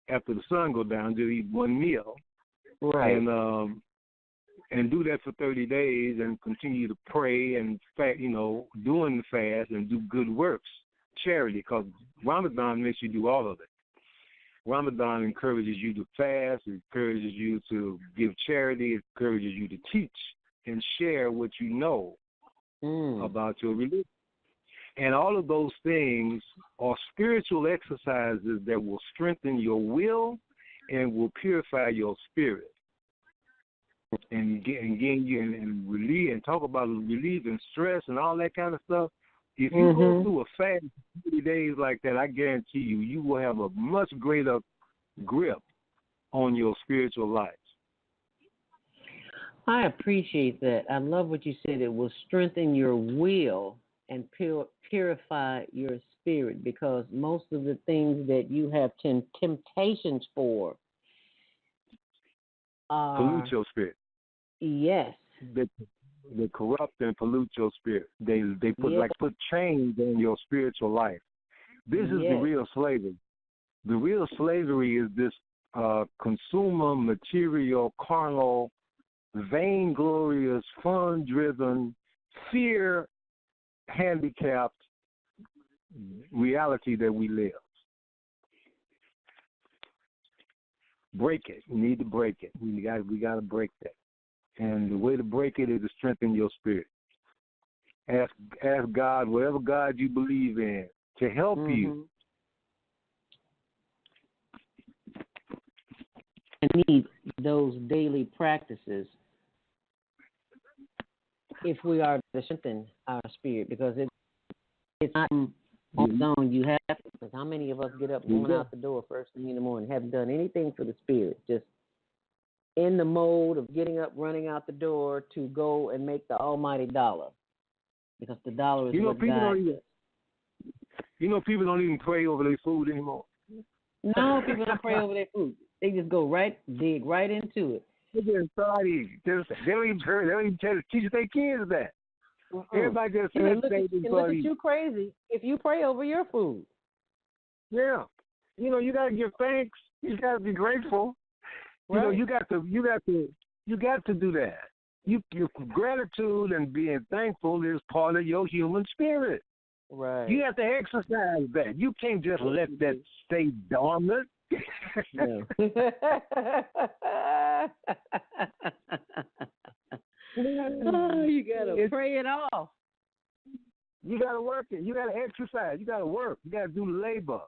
after the sun goes down. Just eat one meal, right? And do that for 30 days, and continue to pray and doing the fast and do good works, charity. Because Ramadan makes you do all of it. Ramadan encourages you to fast, it encourages you to give charity, it encourages you to teach and share what you know about your religion. And all of those things are spiritual exercises that will strengthen your will and will purify your spirit. And relieve, and talk about relieving stress and all that kind of stuff. If you go through a fast 30 days like that, I guarantee you will have a much greater grip on your spiritual life. I appreciate that. I love what you said. It will strengthen your will and purify your spirit, because most of the things that you have temptations for pollute your spirit. Yes. They corrupt and pollute your spirit. They put chains on your spiritual life. This is the real slavery. The real slavery is this consumer, material, carnal, vainglorious, fun-driven, fear-handicapped reality that we live. Break it. We need to break it. We got to break that. And the way to break it is to strengthen your spirit. Ask God, whatever God you believe in, to help you. I need those daily practices if we are to strengthen our spirit, because it's not on its own. You have to. Because how many of us get up going out the door first thing in the morning, haven't done anything for the spirit, just in the mode of getting up, running out the door to go and make the almighty dollar, because the dollar is what God does. People don't even pray over their food anymore. No, people don't pray over their food. They just dig right into it. They just start eating. They don't even teach their kids that. Everybody just look at you crazy if you pray over your food. Yeah, you got to give thanks. You got to be grateful. Right. You got to do that. Your gratitude and being thankful is part of your human spirit. Right. You have to exercise that. You can't just let that stay dormant. You gotta pray it off. You gotta work it. You gotta exercise. You gotta work. You gotta do labor.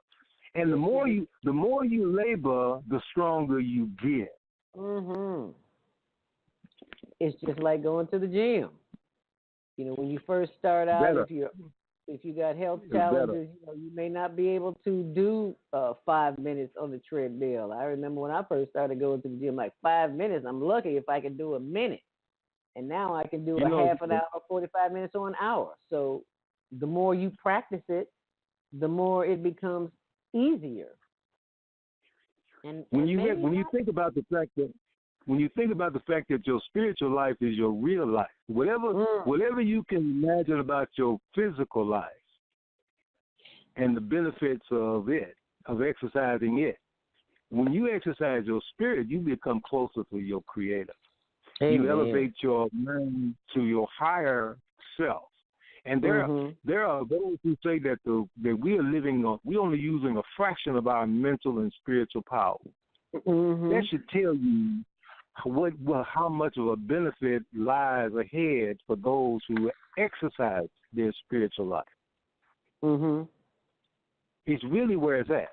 And the more you labor, the stronger you get. It's just like going to the gym. When you first start out, if you got health challenges, you may not be able to do 5 minutes on the treadmill. I remember when I first started going to the gym, like 5 minutes. I'm lucky if I can do a minute. And now I can do a half an hour, 45 minutes, or an hour. So the more you practice it, the more it becomes easier. And when you think about the fact that your spiritual life is your real life, whatever you can imagine about your physical life and the benefits of exercising it, when you exercise your spirit, you become closer to your Creator. Amen. You elevate your mind to your higher self. And there are those who say that we're only using a fraction of our mental and spiritual power. That should tell you how much of a benefit lies ahead for those who exercise their spiritual life. It's really where it's at.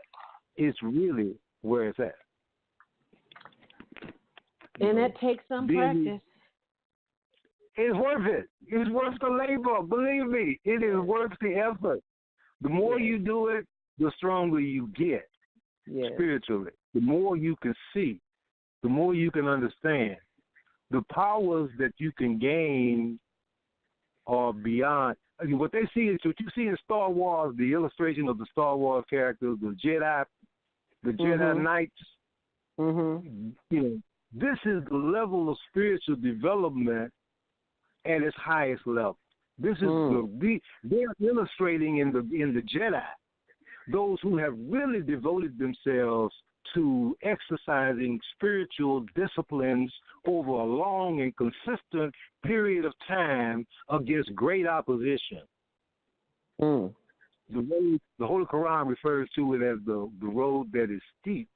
And that takes some practice. It's worth it. It's worth the labor. Believe me, it is worth the effort. The more you do it, the stronger you get spiritually. The more you can see, the more you can understand, the powers that you can gain are beyond. I mean, what they see is what you see in Star Wars, the illustration of the Star Wars characters, the Jedi Knights. Mm-hmm. You know, this is the level of spiritual development at its highest level. This is they're illustrating in the Jedi those who have really devoted themselves to exercising spiritual disciplines over a long and consistent period of time against great opposition. Mm. The Holy Quran refers to it as the road that is steep.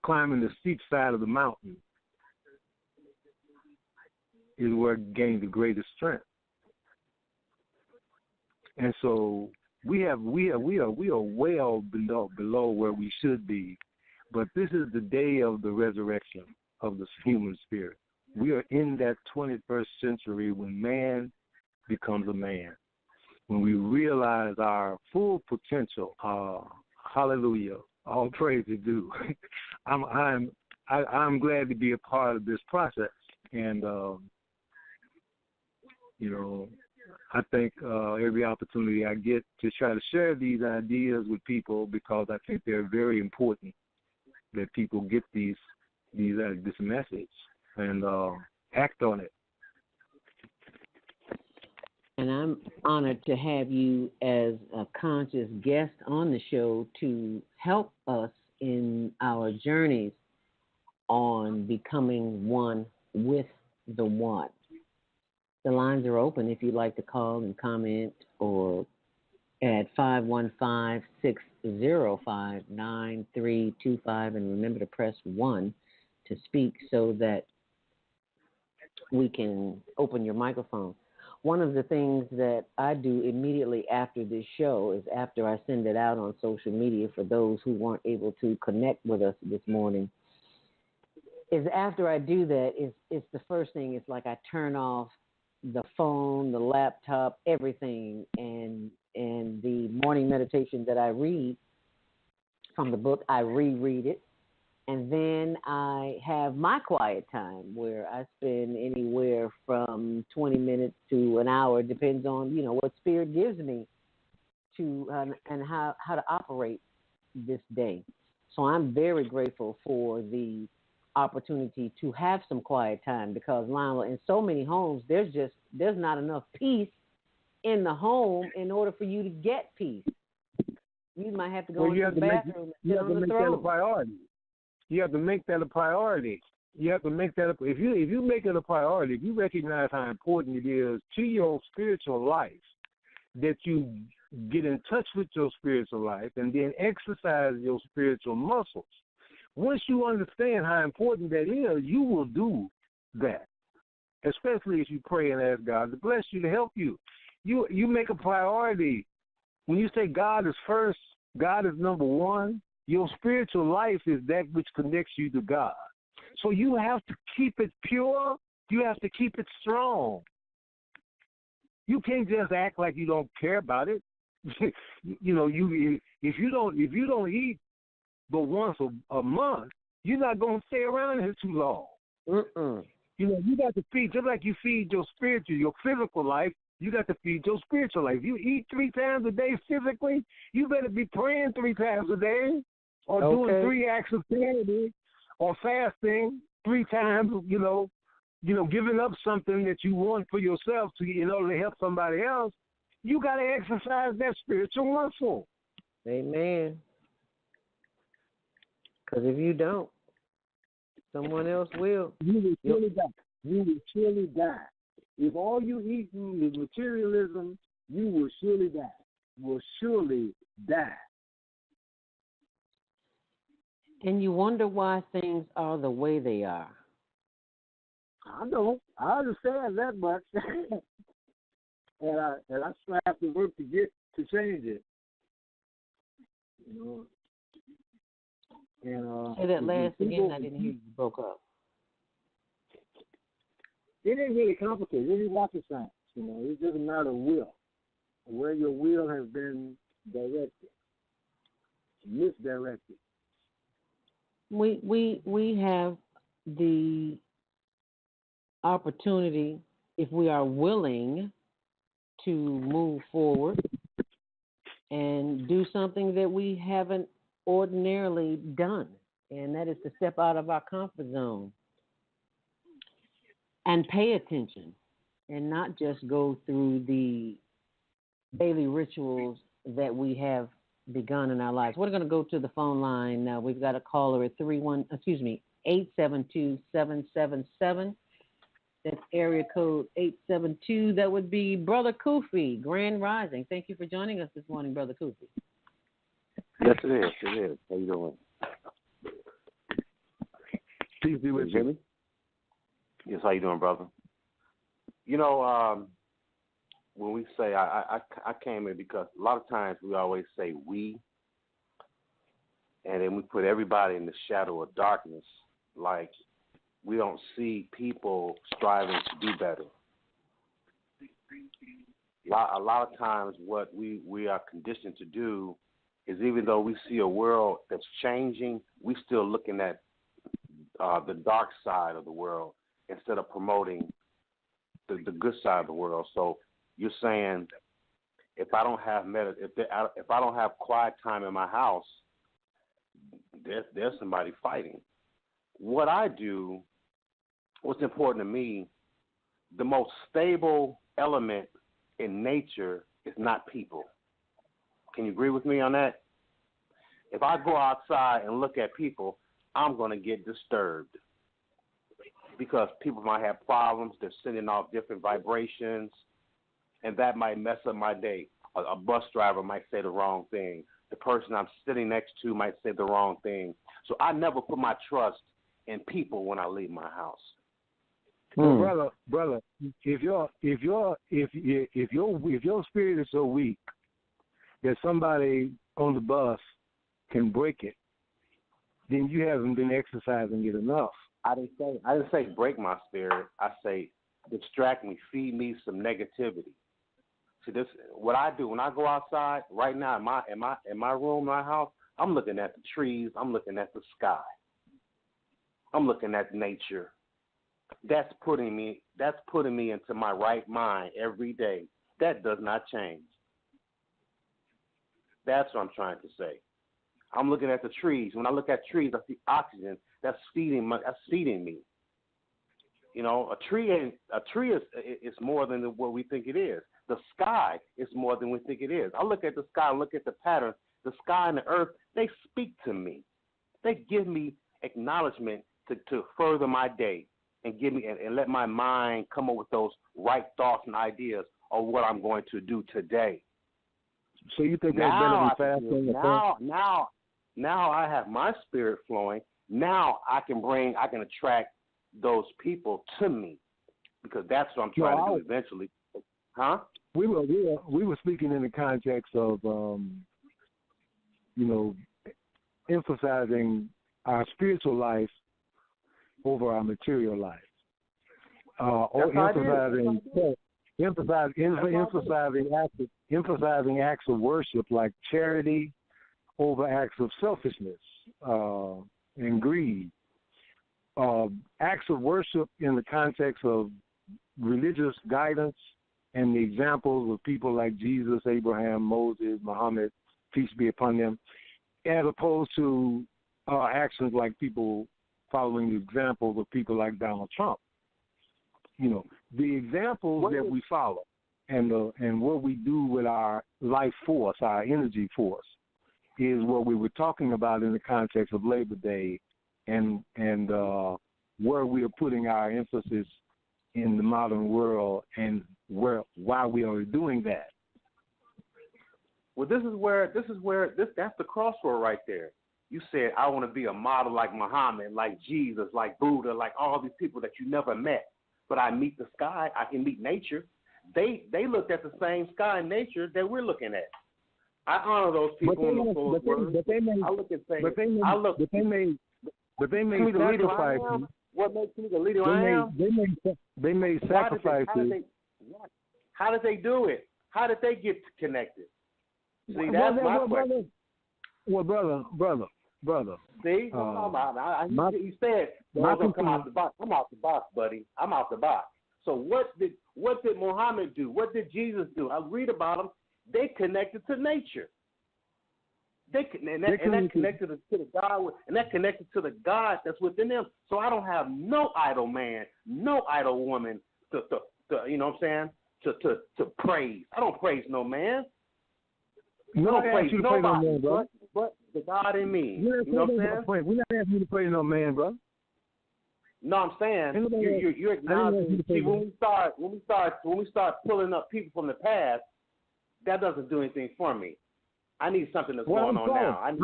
Climbing the steep side of the mountain is where it gains the greatest strength. And so we are well below where we should be, but this is the day of the resurrection of the human spirit. We are in that 21st century when man becomes a man, when we realize our full potential. Hallelujah! All praise is due. I'm glad to be a part of this process, and you know, I think every opportunity I get to try to share these ideas with people, because I think they're very important that people get this message and act on it. And I'm honored to have you as a conscious guest on the show to help us in our journeys on becoming one with the one. The lines are open if you'd like to call and comment, or at 515-605-9325, and remember to press 1 to speak so that we can open your microphone. One of the things that I do immediately after this show is, after I send it out on social media for those who weren't able to connect with us this morning, is after I do that, it's the first thing. It's like I turn off the phone, the laptop, everything, and the morning meditation that I read from the book, I reread it, and then I have my quiet time where I spend anywhere from 20 minutes to an hour, depends on what Spirit gives me to and how to operate this day. So I'm very grateful for the opportunity to have some quiet time, because, Lionel, in so many homes, there's not enough peace in the home in order for you to get peace. You might have to go into the bathroom and sit on the throne. That a priority. You have to make that a priority. You have to make that if you make it a priority, if you recognize how important it is to your spiritual life that you get in touch with your spiritual life and then exercise your spiritual muscles. Once you understand how important that is, you will do that, especially if you pray and ask God to bless you, to help you. You make a priority. When you say God is first, God is number one, your spiritual life is that which connects you to God. So you have to keep it pure. You have to keep it strong. You can't just act like you don't care about it. If you don't eat but once a month, you're not going to stay around here too long. You got to feed, just like you feed your physical life, you got to feed your spiritual life. You eat 3 times a day physically, you better be praying 3 times a day, or doing 3 acts of charity, or fasting 3 times, giving up something that you want for yourself in order to help somebody else. You got to exercise that spiritual muscle. Amen. Because if you don't, someone else will. You will surely die. You will surely die. If all you eat is materialism, you will surely die. You will surely die. And you wonder why things are the way they are. I don't. I understand that much. and I strive to work to change it. Say that last again. I didn't hear you. Broke up. It ain't really complicated. It ain't rocket science. It's just a matter of will, where your will has been directed, misdirected. We have the opportunity, if we are willing to move forward and do something that we haven't ordinarily done, and that is to step out of our comfort zone and pay attention and not just go through the daily rituals that we have begun in our lives. We're going to go to the phone line now. We've got a caller at 872-777. That's area code 872. That would be Brother Kufi, Grand Rising. Thank you for joining us this morning, Brother Kufi. Yes, it is. It is. How you doing? Please be with you. Yes, how you doing, brother? You know, when we say I came in because a lot of times we always say we, and then we put everybody in the shadow of darkness, like we don't see people striving to do better. A lot of times what we are conditioned to do is, even though we see a world that's changing, we still looking at the dark side of the world instead of promoting the good side of the world. So you're saying if I don't have if I don't have quiet time in my house, there's somebody fighting. What I do, what's important to me, the most stable element in nature is not people. Can you agree with me on that? If I go outside and look at people, I'm going to get disturbed because people might have problems. They're sending off different vibrations, and that might mess up my day. A bus driver might say the wrong thing. The person I'm sitting next to might say the wrong thing. So I never put my trust in people when I leave my house. Well, brother, if your spirit is so weak that somebody on the bus can break it, then you haven't been exercising it enough. I didn't say break my spirit. I say distract me, feed me some negativity. See, this what I do when I go outside right now in my room, my house. I'm looking at the trees. I'm looking at the sky. I'm looking at nature. That's putting me into my right mind every day. That does not change. That's what I'm trying to say. I'm looking at the trees. When I look at trees, I see oxygen. That's feeding me. You know, a tree is more than what we think it is. The sky is more than we think it is. I look at the sky, look at the pattern. The sky and the earth, they speak to me. They give me acknowledgement to further my day and give me and let my mind come up with those right thoughts and ideas of what I'm going to do today. So you think that's better than fasting? Now I have my spirit flowing. Now I can attract those people to me because that's what I'm trying to do eventually. Huh? We were speaking in the context of emphasizing our spiritual life over our material life, emphasizing acts of worship like charity over acts of selfishness and greed. Acts of worship in the context of religious guidance and the examples of people like Jesus, Abraham, Moses, Muhammad, peace be upon them, as opposed to actions like people following the examples of people like Donald Trump. You know, the examples that we follow and what we do with our life force, our energy force, is what we were talking about in the context of Labor Day and where we are putting our emphasis in the modern world and why we are doing that. Well, that's the crossroad right there. You said, I want to be a model like Muhammad, like Jesus, like Buddha, like all these people that you never met. But I meet the sky, I can meet nature. They looked at the same sky and nature that we're looking at. I honor those people in the fullest word. I look at things. But they made sacrifices. What makes me the leader I am? They made sacrifices. How did they do it? How did they get connected? See, that's my question. Well, brother, brother. See, he said, "Don't come out the box." I'm out the box, buddy. I'm out the box. So what did Muhammad do? What did Jesus do? I read about them. They connected to nature. That connected to the God, and that connected to the God that's within them. So I don't have no idol man, no idol woman to you know what I'm saying, to praise. I don't praise no man. I don't praise nobody, but the God in me. You know what I'm saying? We're not asking you to praise no man, bro. No, I'm saying you're acknowledging. See, when we start pulling up people from the past, that doesn't do anything for me. I need something that's going on now. I'm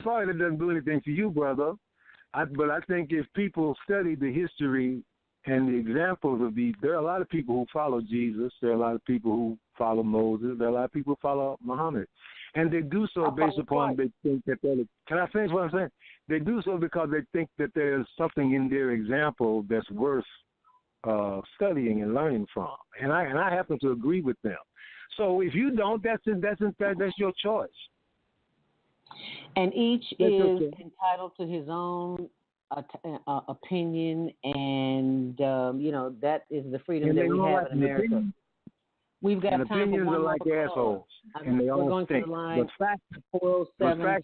sorry that doesn't do anything for you, brother. But I think if people study the history and the examples of these, there are a lot of people who follow Jesus. There are a lot of people who follow Moses. There are a lot of people who follow Muhammad. And they do so based upon they think that they're. Can I finish what I'm saying? They do so because they think that there's something in their example that's worth studying and learning from. And I happen to agree with them. So if you don't, that's your choice. And each is entitled to his own opinion, and that is the freedom that we have in America. We've got time opinions for one are like assholes, and they all stink. But facts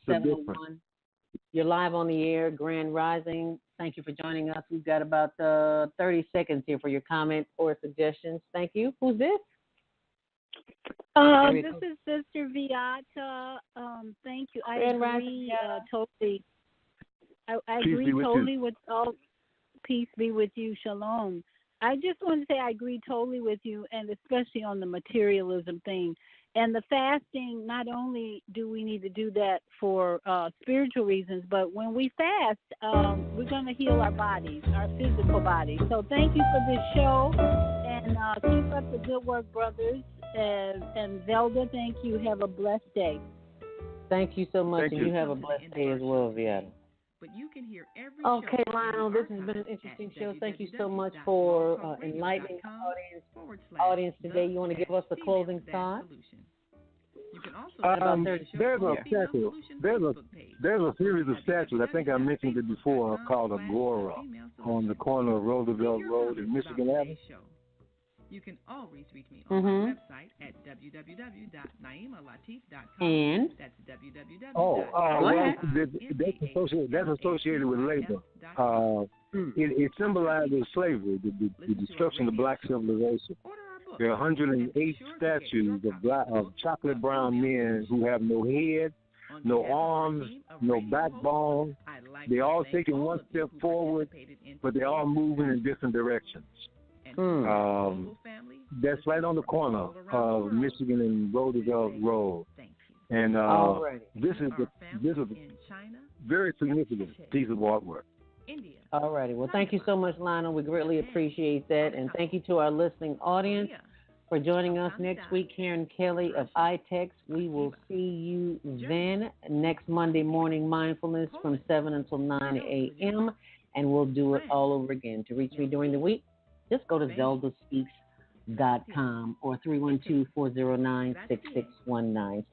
are different. You're live on the air, Grand Rising. Thank you for joining us. We've got about 30 seconds here for your comments or suggestions. Thank you. Who's this? This is Sister Viata. Thank you. I agree totally. I agree totally with all. Peace be with you. Shalom. I just want to say I agree totally with you, and especially on the materialism thing. And the fasting, not only do we need to do that for spiritual reasons, but when we fast, we're going to heal our bodies, our physical bodies. So thank you for this show, and keep up the good work, brothers. And Zelda, thank you. Have a blessed day. Thank you so much, and you have a blessed day as well, Viata. But you can hear every okay, Lionel, this has been an interesting show. Thank you so much for enlightening the audience today. You want to give us a closing thought? There's a statue. There's a series of statues. I think I mentioned it before, called Agora, on the corner of Roosevelt Road and Michigan Avenue. You can always reach me on my website at www.naimalatif.com. And? That's www. That's associated with labor. It symbolizes slavery, the destruction of black civilization. There are 108 statues of chocolate brown men who have no head, no arms, no backbone. They're all taking one step forward, but they're all moving in different directions. That's right on the corner of Michigan and Roosevelt Road. And this is a very significant piece of artwork. All righty. Well, thank you so much, Lionel. We greatly appreciate that. And thank you to our listening audience for joining us next week. Karen Kelly of iTex. We will see you then next Monday morning, mindfulness from 7 until 9 a.m. And we'll do it all over again. To reach me during the week, just go to zeldaspeaks.com or 312-409-6619.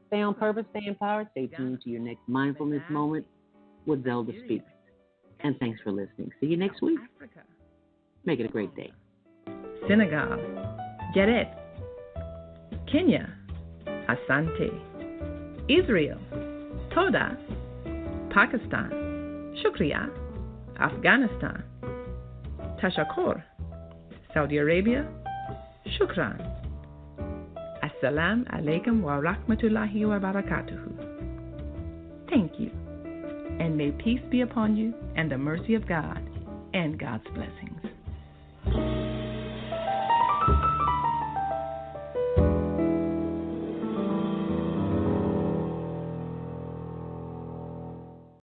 Stay on purpose, stay empowered. Stay tuned to your next mindfulness moment with Zelda Speaks. And thanks for listening. See you next week. Make it a great day. Senegal, Geret, Kenya, Asante, Israel, Toda, Pakistan, Shukriya, Afghanistan, Tashakkur, Saudi Arabia, Shukran. Assalamu alaikum wa rahmatullahi wa barakatuhu. Thank you, and may peace be upon you and the mercy of God and God's blessings.